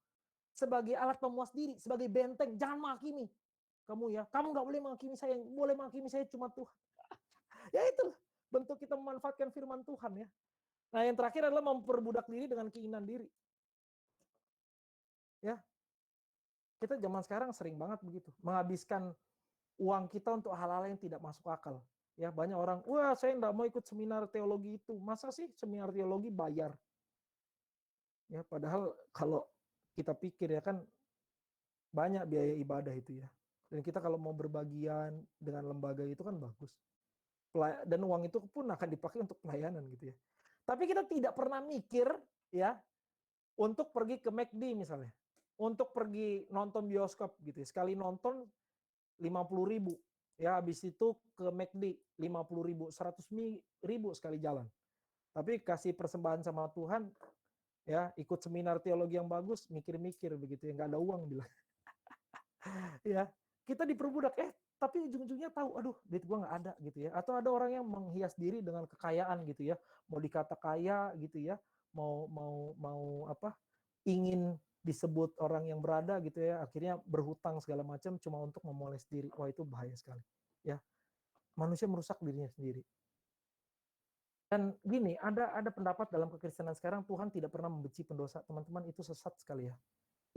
S1: sebagai alat pemuas diri, sebagai benteng. Jangan menghakimi kamu ya. Kamu nggak boleh menghakimi saya. Yang boleh menghakimi saya cuma Tuhan. Ya itu bentuk kita memanfaatkan firman Tuhan ya. Nah yang terakhir adalah memperbudak diri dengan keinginan diri. Ya, kita zaman sekarang sering banget begitu, menghabiskan uang kita untuk hal-hal yang tidak masuk akal. Ya, banyak orang, wah saya nggak mau ikut seminar teologi itu. Masa sih seminar teologi bayar? Ya, padahal kalau kita pikir ya kan banyak biaya ibadah itu ya. Dan kita kalau mau berbagian dengan lembaga itu kan bagus. Dan uang itu pun akan dipakai untuk pelayanan gitu ya. Tapi kita tidak pernah mikir ya untuk pergi ke McD misalnya. Untuk pergi nonton bioskop gitu ya. Sekali nonton 50.000. Ya habis itu ke McD 50.000, 100.000 sekali jalan. Tapi kasih persembahan sama Tuhan, ya ikut seminar teologi yang bagus, mikir-mikir begitu ya, nggak ada uang bilang. Ya kita diperbudak, tapi ujung-ujungnya tahu, aduh duit gua nggak ada gitu ya. Atau ada orang yang menghias diri dengan kekayaan gitu ya, mau dikata kaya gitu ya, mau apa, ingin disebut orang yang berada gitu ya, akhirnya berhutang segala macam cuma untuk memoles diri. Wah itu bahaya sekali. Ya, manusia merusak dirinya sendiri. Dan gini, ada pendapat dalam kekristenan sekarang Tuhan tidak pernah membenci pendosa. Teman-teman itu sesat sekali ya.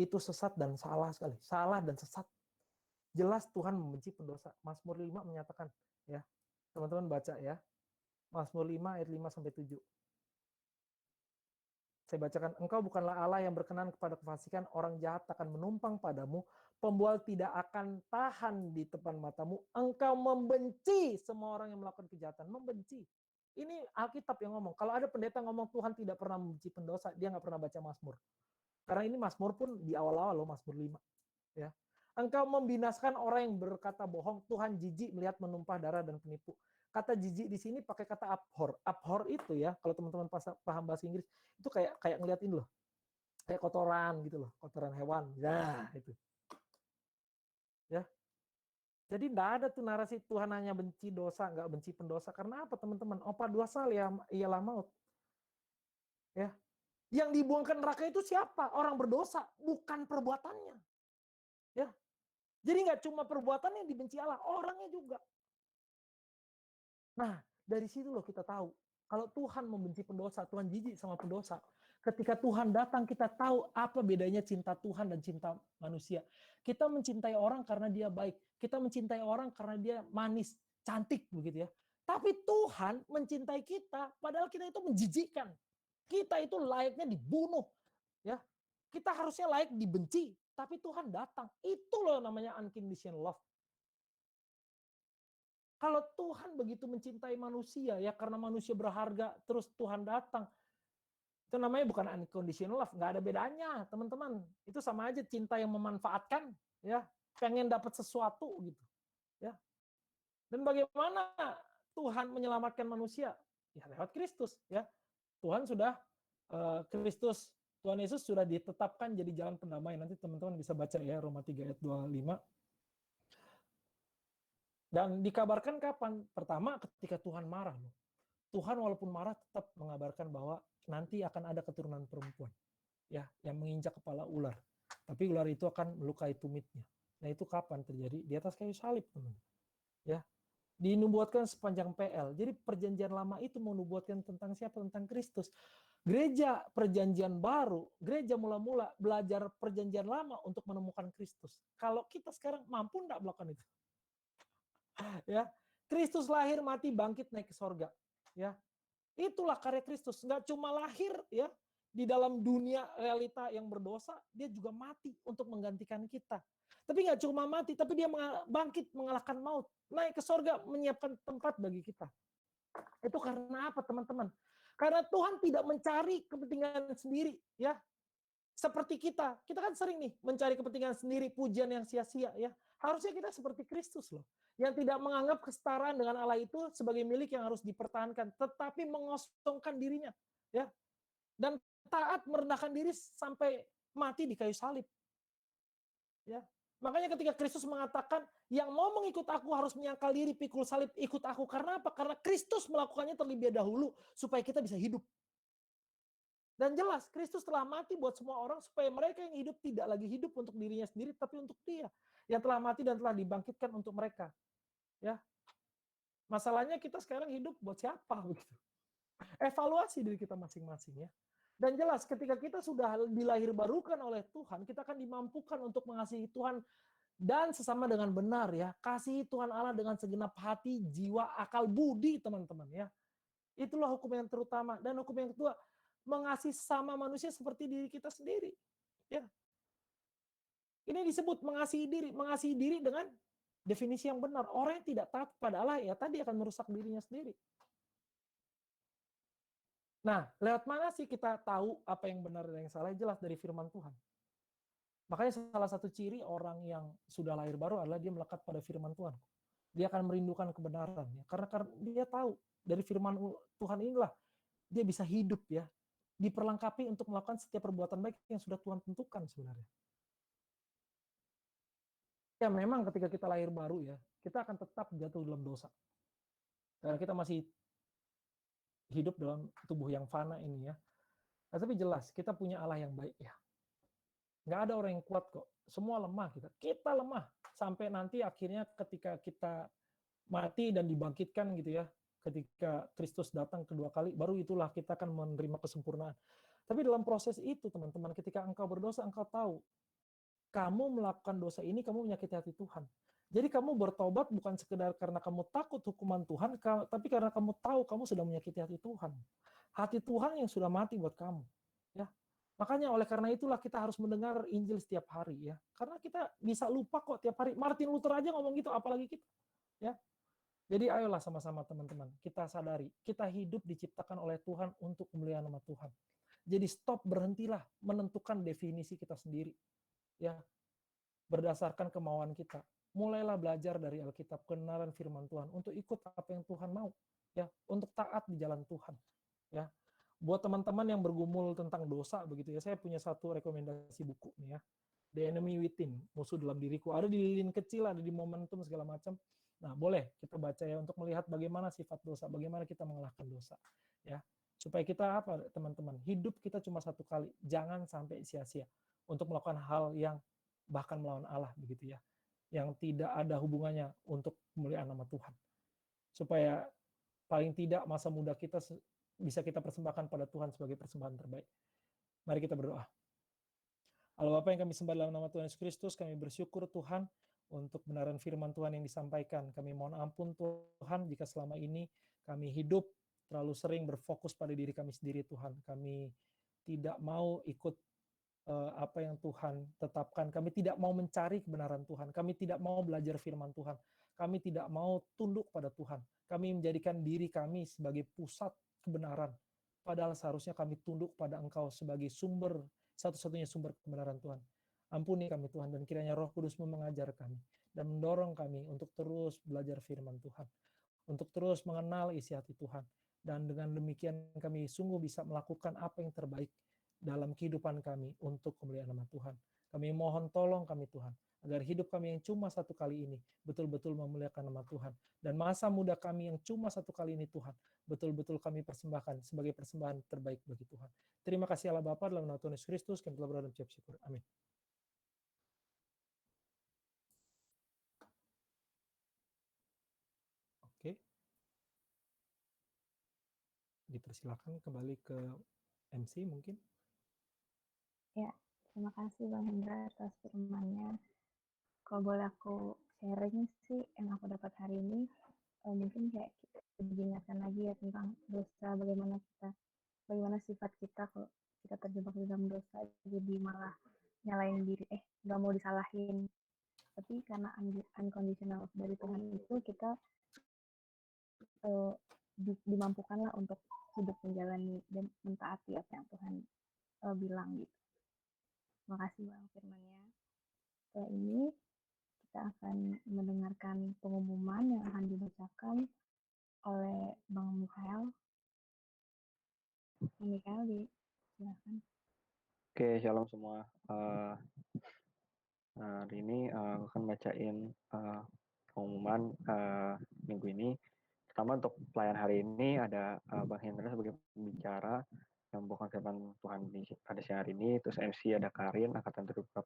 S1: Itu sesat dan salah sekali. Salah dan sesat. Jelas Tuhan membenci pendosa. Mazmur 5 menyatakan ya. Teman-teman baca ya. Mazmur 5 ayat 5 sampai 7. Saya bacakan, engkau bukanlah Allah yang berkenan kepada kefasikan, orang jahat akan menumpang padamu, pembual tidak akan tahan di depan matamu, engkau membenci semua orang yang melakukan kejahatan, membenci. Ini Alkitab yang ngomong. Kalau ada pendeta ngomong Tuhan tidak pernah membenci pendosa, dia nggak pernah baca Mazmur. Karena ini Mazmur pun di awal-awal loh, Mazmur 5. Ya. Engkau membinasakan orang yang berkata bohong, Tuhan jijik melihat menumpah darah dan penipu. Kata jijik di sini pakai kata abhor. Abhor itu ya, kalau teman-teman paham bahasa Inggris, itu kayak ngeliatin loh. Kayak kotoran gitu loh, kotoran hewan. Nah, itu. Ya. Jadi tidak ada tuh narasi Tuhan hanya benci dosa, nggak benci pendosa. Karena apa teman-teman? Opa dosa ialah maut. Ya, yang dibuangkan neraka itu siapa? Orang berdosa, bukan perbuatannya. Ya, jadi nggak cuma perbuatannya yang dibenci Allah, orangnya juga. Nah, dari situ loh kita tahu. Kalau Tuhan membenci pendosa, Tuhan jijik sama pendosa. Ketika Tuhan datang, kita tahu apa bedanya cinta Tuhan dan cinta manusia. Kita mencintai orang karena dia baik. Kita mencintai orang karena dia manis, cantik begitu ya. Tapi Tuhan mencintai kita, padahal kita itu menjijikkan. Kita itu layaknya dibunuh. Ya, kita harusnya layak dibenci, tapi Tuhan datang. Itu loh namanya unconditional love. Kalau Tuhan begitu mencintai manusia ya karena manusia berharga terus Tuhan datang. Itu namanya bukan unconditional love, nggak ada bedanya, teman-teman. Itu sama aja cinta yang memanfaatkan ya, pengen dapat sesuatu gitu, ya. Dan bagaimana Tuhan menyelamatkan manusia? Ya lewat Kristus ya. Tuhan sudah Kristus Tuhan Yesus sudah ditetapkan jadi jalan pendamaian. Nanti teman-teman bisa baca ya Roma 3 ayat 25. Dan dikabarkan kapan? Pertama ketika Tuhan marah. Tuhan walaupun marah tetap mengabarkan bahwa nanti akan ada keturunan perempuan ya yang menginjak kepala ular. Tapi ular itu akan melukai tumitnya. Nah, itu kapan terjadi? Di atas kayu salib, teman. Ya. Dinubuatkan sepanjang PL. Jadi perjanjian lama itu menubuatkan tentang siapa? Tentang Kristus. Gereja perjanjian baru, gereja mula-mula belajar perjanjian lama untuk menemukan Kristus. Kalau kita sekarang mampu enggak melakukan itu? Ya, Kristus lahir, mati, bangkit, naik ke sorga. Ya, itulah karya Kristus. Nggak cuma lahir ya di dalam dunia realita yang berdosa, dia juga mati untuk menggantikan kita. Tapi nggak cuma mati, tapi dia bangkit mengalahkan maut, naik ke sorga, menyiapkan tempat bagi kita. Itu karena apa, teman-teman? Karena Tuhan tidak mencari kepentingan sendiri, ya. Seperti kita kan sering nih mencari kepentingan sendiri, pujian yang sia-sia ya. Harusnya kita seperti Kristus loh, yang tidak menganggap kesetaraan dengan Allah itu sebagai milik yang harus dipertahankan, tetapi mengosongkan dirinya ya. Dan taat merendahkan diri sampai mati di kayu salib. Ya. Makanya ketika Kristus mengatakan yang mau mengikut aku harus menyangkal diri, pikul salib, ikut aku. Karena apa? Karena Kristus melakukannya terlebih dahulu supaya kita bisa hidup. Dan jelas, Kristus telah mati buat semua orang supaya mereka yang hidup tidak lagi hidup untuk dirinya sendiri, tapi untuk Dia yang telah mati dan telah dibangkitkan untuk mereka. Ya, masalahnya kita sekarang hidup buat siapa begitu? Evaluasi diri kita masing-masing ya. Dan jelas, ketika kita sudah dilahirbarukan oleh Tuhan, kita akan dimampukan untuk mengasihi Tuhan dan sesama dengan benar ya. Kasihi Tuhan Allah dengan segenap hati, jiwa, akal, budi, teman-teman ya. Itulah hukum yang terutama. Dan hukum yang kedua, mengasihi sama manusia seperti diri kita sendiri. Ya. Ini disebut mengasihi diri dengan definisi yang benar. Orang yang tidak taat pada Allah ya tadi akan merusak dirinya sendiri. Nah, lewat mana sih kita tahu apa yang benar dan yang salah? Jelas dari firman Tuhan. Makanya salah satu ciri orang yang sudah lahir baru adalah dia melekat pada firman Tuhan. Dia akan merindukan kebenaran ya. Karena dia tahu dari firman Tuhan inilah dia bisa hidup ya, diperlengkapi untuk melakukan setiap perbuatan baik yang sudah Tuhan tentukan sebenarnya. Ya memang ketika kita lahir baru ya, kita akan tetap jatuh dalam dosa. Karena kita masih hidup dalam tubuh yang fana ini ya. Nah, tapi jelas kita punya Allah yang baik ya. Nggak ada orang yang kuat kok. Semua lemah kita. Kita lemah. Sampai nanti akhirnya ketika kita mati dan dibangkitkan gitu ya. Ketika Kristus datang kedua kali, baru itulah kita akan menerima kesempurnaan. Tapi dalam proses itu teman-teman, ketika engkau berdosa, engkau tahu kamu melakukan dosa ini, kamu menyakiti hati Tuhan. Jadi kamu bertobat bukan sekedar karena kamu takut hukuman Tuhan, tapi karena kamu tahu kamu sudah menyakiti hati Tuhan. Hati Tuhan yang sudah mati buat kamu. Ya. Makanya oleh karena itulah kita harus mendengar Injil setiap hari ya. Karena kita bisa lupa kok tiap hari. Martin Luther aja ngomong gitu, apalagi kita. Ya. Jadi ayolah sama-sama teman-teman, kita sadari, kita hidup diciptakan oleh Tuhan untuk kemuliaan nama Tuhan. Jadi stop, berhentilah menentukan definisi kita sendiri. Ya, berdasarkan kemauan kita. Mulailah belajar dari Alkitab, kebenaran firman Tuhan untuk ikut apa yang Tuhan mau, ya, untuk taat di jalan Tuhan, ya. Buat teman-teman yang bergumul tentang dosa begitu ya, saya punya satu rekomendasi buku nih ya. The enemy within, musuh dalam diriku. Ada di lilin kecil, ada di momentum segala macam. Nah, boleh kita baca ya untuk melihat bagaimana sifat dosa, bagaimana kita mengalahkan dosa. Ya, supaya kita apa, teman-teman? Hidup kita cuma satu kali, jangan sampai sia-sia untuk melakukan hal yang bahkan melawan Allah begitu ya, yang tidak ada hubungannya untuk kemuliaan nama Tuhan. Supaya paling tidak masa muda kita bisa kita persembahkan pada Tuhan sebagai persembahan terbaik. Mari kita berdoa. Allah Bapa yang kami sembah dalam nama Tuhan Yesus Kristus, kami bersyukur Tuhan untuk kebenaran firman Tuhan yang disampaikan. Kami mohon ampun Tuhan jika selama ini kami hidup terlalu sering berfokus pada diri kami sendiri Tuhan. Kami tidak mau ikut apa yang Tuhan tetapkan. Kami tidak mau mencari kebenaran Tuhan. Kami tidak mau belajar firman Tuhan. Kami tidak mau tunduk pada Tuhan. Kami menjadikan diri kami sebagai pusat kebenaran. Padahal seharusnya kami tunduk pada Engkau sebagai sumber, satu-satunya sumber kebenaran Tuhan. Ampuni kami Tuhan, dan kiranya Roh Kudus-Mu mengajar kami dan mendorong kami untuk terus belajar firman Tuhan, untuk terus mengenal isi hati Tuhan. Dan dengan demikian kami sungguh bisa melakukan apa yang terbaik dalam kehidupan kami untuk kemuliaan nama Tuhan. Kami mohon tolong kami Tuhan, agar hidup kami yang cuma satu kali ini betul-betul memuliakan nama Tuhan. Dan masa muda kami yang cuma satu kali ini Tuhan, betul-betul kami persembahkan sebagai persembahan terbaik bagi Tuhan. Terima kasih Allah Bapa, dalam nama Tuhan Yesus Kristus, kami telah berdoa dan ucap syukur. Amin. Oke. Dipersilakan kembali ke MC mungkin.
S2: Ya, terima kasih Bang Hendra atas firman-Nya. Kalau boleh aku sharing sih yang aku dapat hari ini, mungkin kayak kita diingatkan lagi ya tentang dosa, bagaimana sifat kita kalau kita terjebak di dalam dosa, jadi malah nyalain diri, nggak mau disalahin. Tapi karena unconditional love dari Tuhan itu, kita dimampukan lah untuk hidup menjalani dan mentaati apa yang Tuhan bilang gitu. Terima kasih Bang firman-Nya. Setelah ini kita akan mendengarkan pengumuman yang akan dibacakan oleh Bang Mikael. Bang Mikael, silakan.
S4: Oke, shalom semua. Hari ini aku akan bacain pengumuman minggu ini. Pertama untuk pelayan hari ini ada Bang Hendra sebagai pembicara yang membawakan firman Tuhan pada siang hari ini. Terus MC ada Karin, Angkatan 2018.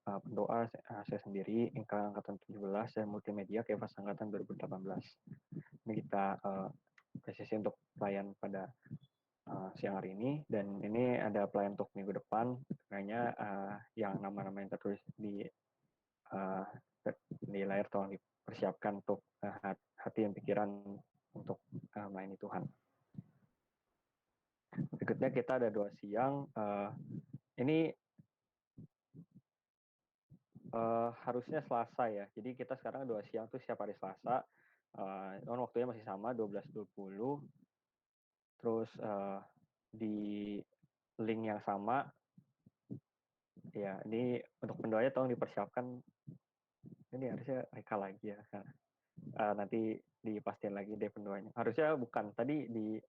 S4: Pendoa saya sendiri, Inka Angkatan 17, dan multimedia Kevas Angkatan 2018. Ini kita presisi untuk pelayan pada siang hari ini, dan ini ada pelayan untuk minggu depan. Kayaknya yang nama-nama yang tertulis di layar tolong dipersiapkan untuk hati dan pikiran untuk melayani Tuhan. Berikutnya kita ada doa siang. Ini harusnya Selasa ya. Jadi kita sekarang doa siang tuh setiap hari Selasa. Waktunya masih sama 12.20. Terus di link yang sama. Ya, ini untuk pendoanya tolong dipersiapkan. Ini harusnya Reka lagi ya. Nanti dipastiin lagi deh pendoanya. Harusnya bukan. Tadi di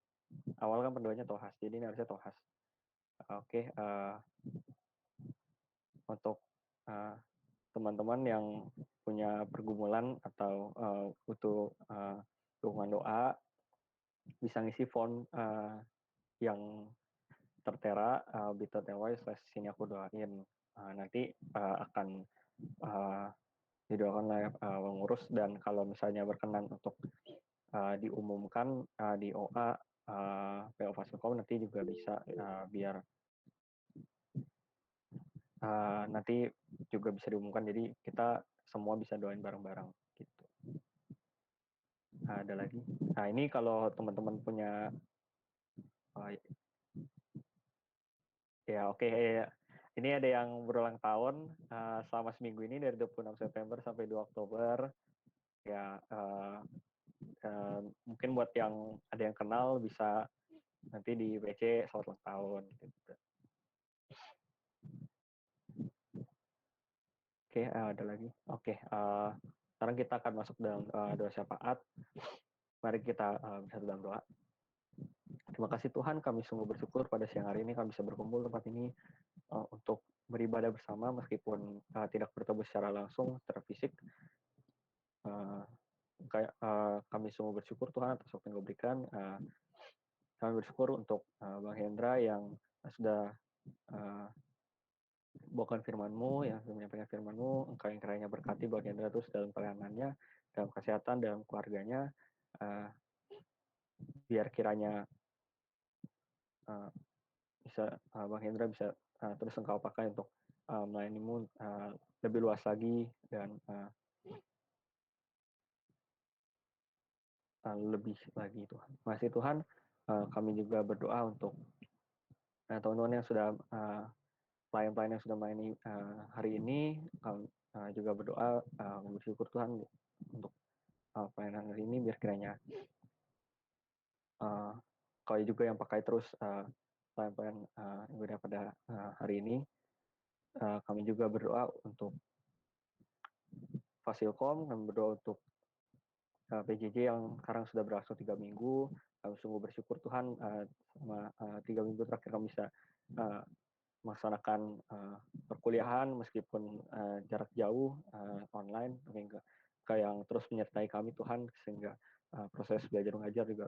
S4: awal kan pendoanya Tohas. Jadi ini harusnya Tohas. Oke. Untuk teman-teman yang punya pergumulan atau butuh dukungan doa, bisa ngisi form yang tertera bit.ly/sini aku doain. Nanti akan didoakan oleh pengurus, dan kalau misalnya berkenan untuk diumumkan di OA PO Fasilkom nanti juga bisa, biar nanti juga bisa diumumkan, jadi kita semua bisa doain bareng-bareng gitu. Ada lagi. Nah ini kalau teman-teman punya ya oke. Ini ada yang berulang tahun selama seminggu ini dari 26 September sampai 2 Oktober. Ya mungkin buat yang ada yang kenal bisa nanti di WC selamat ulang tahun gitu. Oke, ada lagi. Oke, sekarang kita akan masuk dalam doa syafaat. Mari kita bersatu dalam doa. Terima kasih Tuhan, kami sungguh bersyukur pada siang hari ini kami bisa berkumpul tempat ini untuk beribadah bersama meskipun tidak bertemu secara langsung, secara fisik. Kami sungguh bersyukur Tuhan atas waktu yang Kau berikan. Kami bersyukur untuk Bang Hendra yang sudah bawakan firman-Mu, yang sudah menyampaikan firman-Mu. Engkau yang kiranya berkati Bang Hendra terus dalam pelayanannya, dalam kesehatan, dalam keluarganya. Biar kiranya Bang Hendra bisa terus Engkau pakai untuk melayani-Mu lebih luas lagi dan lebih lagi Tuhan. Terima kasih Tuhan. Kami juga berdoa untuk teman-teman yang sudah pelayan-pelayan yang sudah melayani hari ini. Kami juga berdoa bersyukur Tuhan untuk pelayanan hari ini biar kiranya Kau juga yang pakai terus pelayan-pelayan ibadah pada hari ini. Kami juga berdoa untuk Fasilkom, kami berdoa untuk PJJ yang sekarang sudah berlangsung 3 minggu. Kami sungguh bersyukur Tuhan selama 3 minggu terakhir kami bisa melaksanakan perkuliahan meskipun jarak jauh online, yang terus menyertai kami Tuhan sehingga proses belajar mengajar juga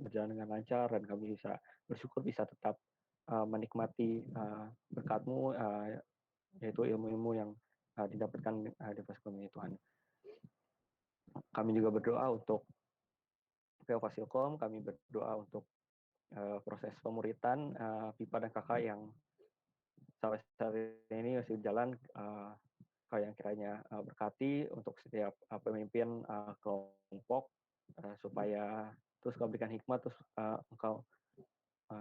S4: berjalan dengan lancar dan kami bisa bersyukur bisa tetap menikmati berkat-Mu, yaitu ilmu-ilmu yang didapatkan di Fasilkom ini Tuhan. Kami juga berdoa untuk PO Fasilkom, kami berdoa untuk proses pemuritan Pipa dan Kakak yang sampai saat ini masih berjalan. Kau yang kiranya berkati untuk setiap pemimpin kelompok supaya terus Kau berikan hikmat, terus Engkau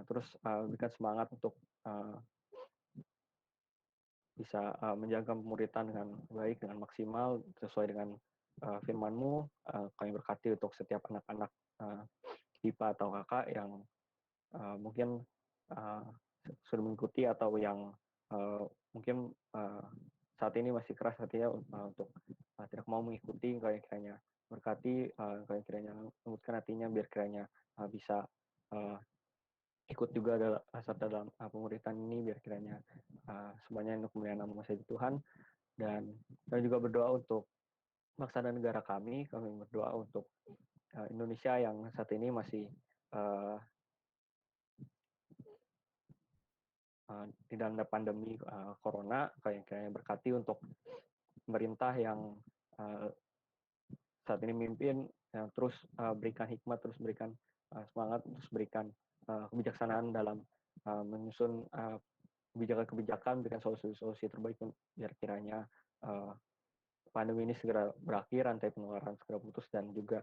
S4: terus berikan semangat untuk bisa menjaga pemuritan dengan baik, dengan maksimal, sesuai dengan firman-Mu. Kami berkati untuk setiap anak-anak IPA atau kakak yang mungkin sudah mengikuti atau yang mungkin saat ini masih keras hatinya untuk tidak mau mengikuti. Kau yang kiranya berkati, kau yang kiranya lembutkan hatinya biar kiranya bisa ikut juga serta dalam pemuritan ini biar kiranya semuanya untuk kemuliaan nama saja Tuhan. Dan kami juga berdoa untuk bangsa dan negara kami berdoa untuk Indonesia yang saat ini masih di dalam pandemi corona. Kau yang kiranya berkati untuk pemerintah yang saat ini memimpin, yang terus berikan hikmat, terus berikan semangat, terus berikan kebijaksanaan dalam menyusun kebijakan-kebijakan, berikan solusi-solusi terbaik biar kiranya pandemi ini segera berakhir, rantai penularan segera putus, dan juga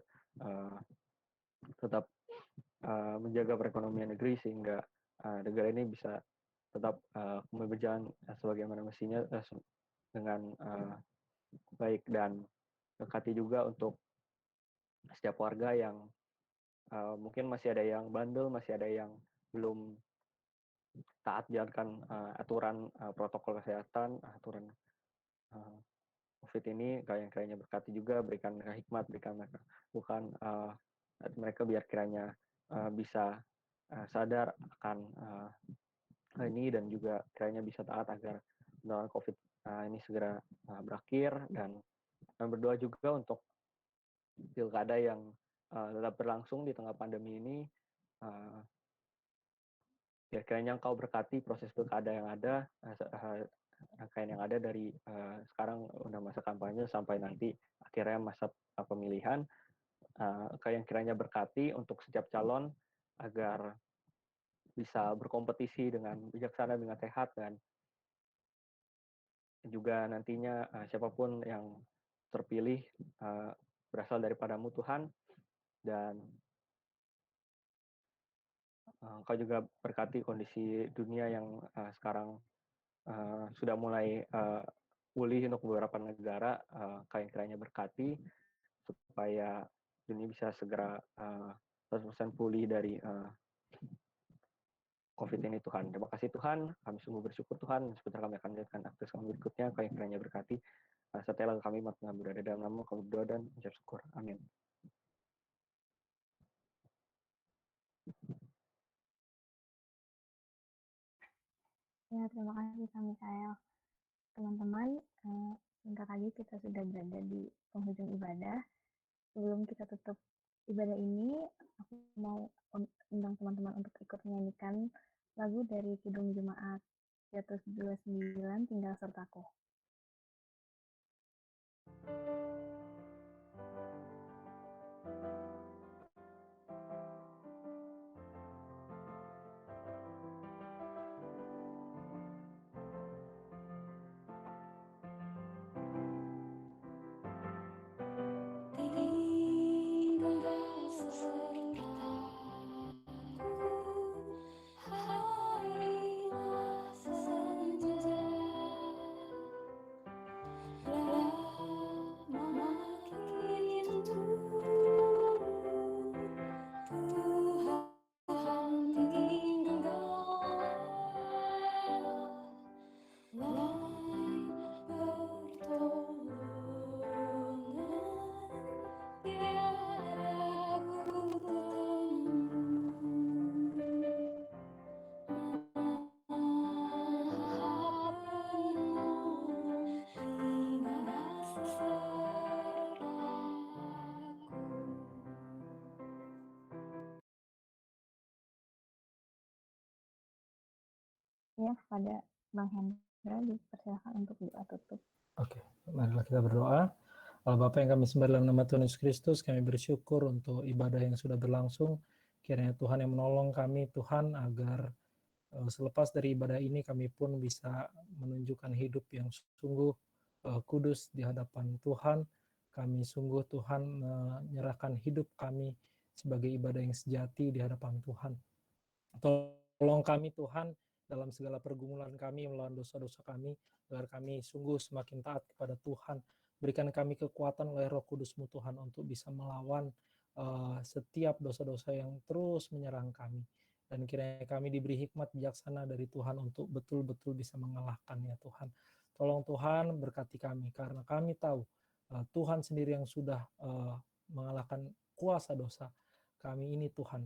S4: tetap menjaga perekonomian negeri sehingga negara ini bisa tetap berjalan sebagaimana mestinya dengan baik. Dan berkati juga untuk setiap warga yang mungkin masih ada yang bandel, masih ada yang belum taat jalankan aturan protokol kesehatan, aturan COVID ini. Yang kiranya berkati juga, berikan mereka hikmat, berikan mereka mereka biar kiranya bisa sadar akan hal ini dan juga kiranya bisa taat agar penularan COVID ini segera berakhir. Dan berdoa juga untuk pilkada yang tetap berlangsung di tengah pandemi ini. Biar kiranya Engkau berkati proses pilkada yang ada, rangkaian yang ada dari sekarang udah masa kampanye sampai nanti akhirnya masa pemilihan. Engkau yang kiranya berkati untuk setiap calon agar bisa berkompetisi dengan bijaksana, dengan sehat, dan juga nantinya siapapun yang terpilih berasal daripada-Mu Tuhan. Dan Engkau juga berkati kondisi dunia yang sekarang sudah mulai pulih untuk beberapa negara. Engkau yang kiranya berkati supaya dunia bisa segera 100% pulih dari COVID ini Tuhan. Terima kasih Tuhan, kami sungguh bersyukur Tuhan. Sebentar kami akan lihatkan akses kami berikutnya. Kau yang kiranya berkati. Setelah kami berada dalam nama kami berdoa dan mengucap syukur. Amin.
S2: Ya, terima kasih Kak Mikael. Teman-teman, sebentar lagi kita sudah berada di penghujung ibadah. Sebelum kita tutup ibadah ini, aku mau undang teman-teman untuk ikut menyanyikan lagu dari Kidung Jemaat 129, Tinggal Sertaku. Ya, kepada Bang Hendra dipersilakan untuk doa tutup.
S1: Oke, marilah kita berdoa. Allah Bapa yang kami sembah dalam nama Tuhan Yesus Kristus, kami bersyukur untuk ibadah yang sudah berlangsung. Kiranya Tuhan yang menolong kami, Tuhan, agar selepas dari ibadah ini kami pun bisa menunjukkan hidup yang sungguh kudus di hadapan Tuhan. Kami sungguh, Tuhan, menyerahkan hidup kami sebagai ibadah yang sejati di hadapan Tuhan. Tolong kami, Tuhan, dalam segala pergumulan kami melawan dosa-dosa kami, agar kami sungguh semakin taat kepada Tuhan. Berikan kami kekuatan oleh Roh Kudus-Mu, Tuhan, untuk bisa melawan setiap dosa-dosa yang terus menyerang kami. Dan kiranya kami diberi hikmat bijaksana dari Tuhan untuk betul-betul bisa mengalahkannya, Tuhan. Tolong Tuhan berkati kami, karena kami tahu Tuhan sendiri yang sudah mengalahkan kuasa dosa. Kami ini, Tuhan,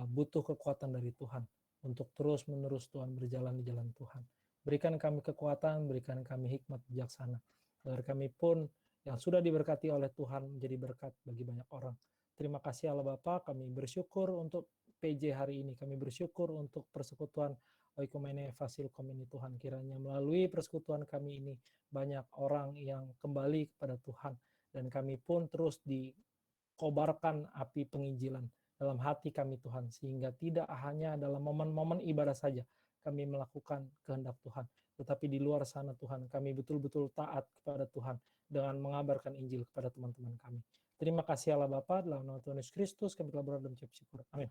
S1: butuh kekuatan dari Tuhan untuk terus-menerus, Tuhan, berjalan di jalan Tuhan. Berikan kami kekuatan, berikan kami hikmat bijaksana, agar kami pun yang sudah diberkati oleh Tuhan menjadi berkat bagi banyak orang. Terima kasih Allah Bapa, kami bersyukur untuk PJ hari ini, kami bersyukur untuk persekutuan Oikumene Fasilkom ini, Tuhan. Kiranya melalui persekutuan kami ini banyak orang yang kembali kepada Tuhan, dan kami pun terus dikobarkan api penginjilan dalam hati kami, Tuhan, sehingga tidak hanya dalam momen-momen ibadah saja kami melakukan kehendak Tuhan, tetapi di luar sana, Tuhan, kami betul-betul taat kepada Tuhan dengan mengabarkan Injil kepada teman-teman kami. Terima kasih Allah Bapa, dalam nama Tuhan Yesus Kristus kami telah berdoa dan mengucap syukur. Amin.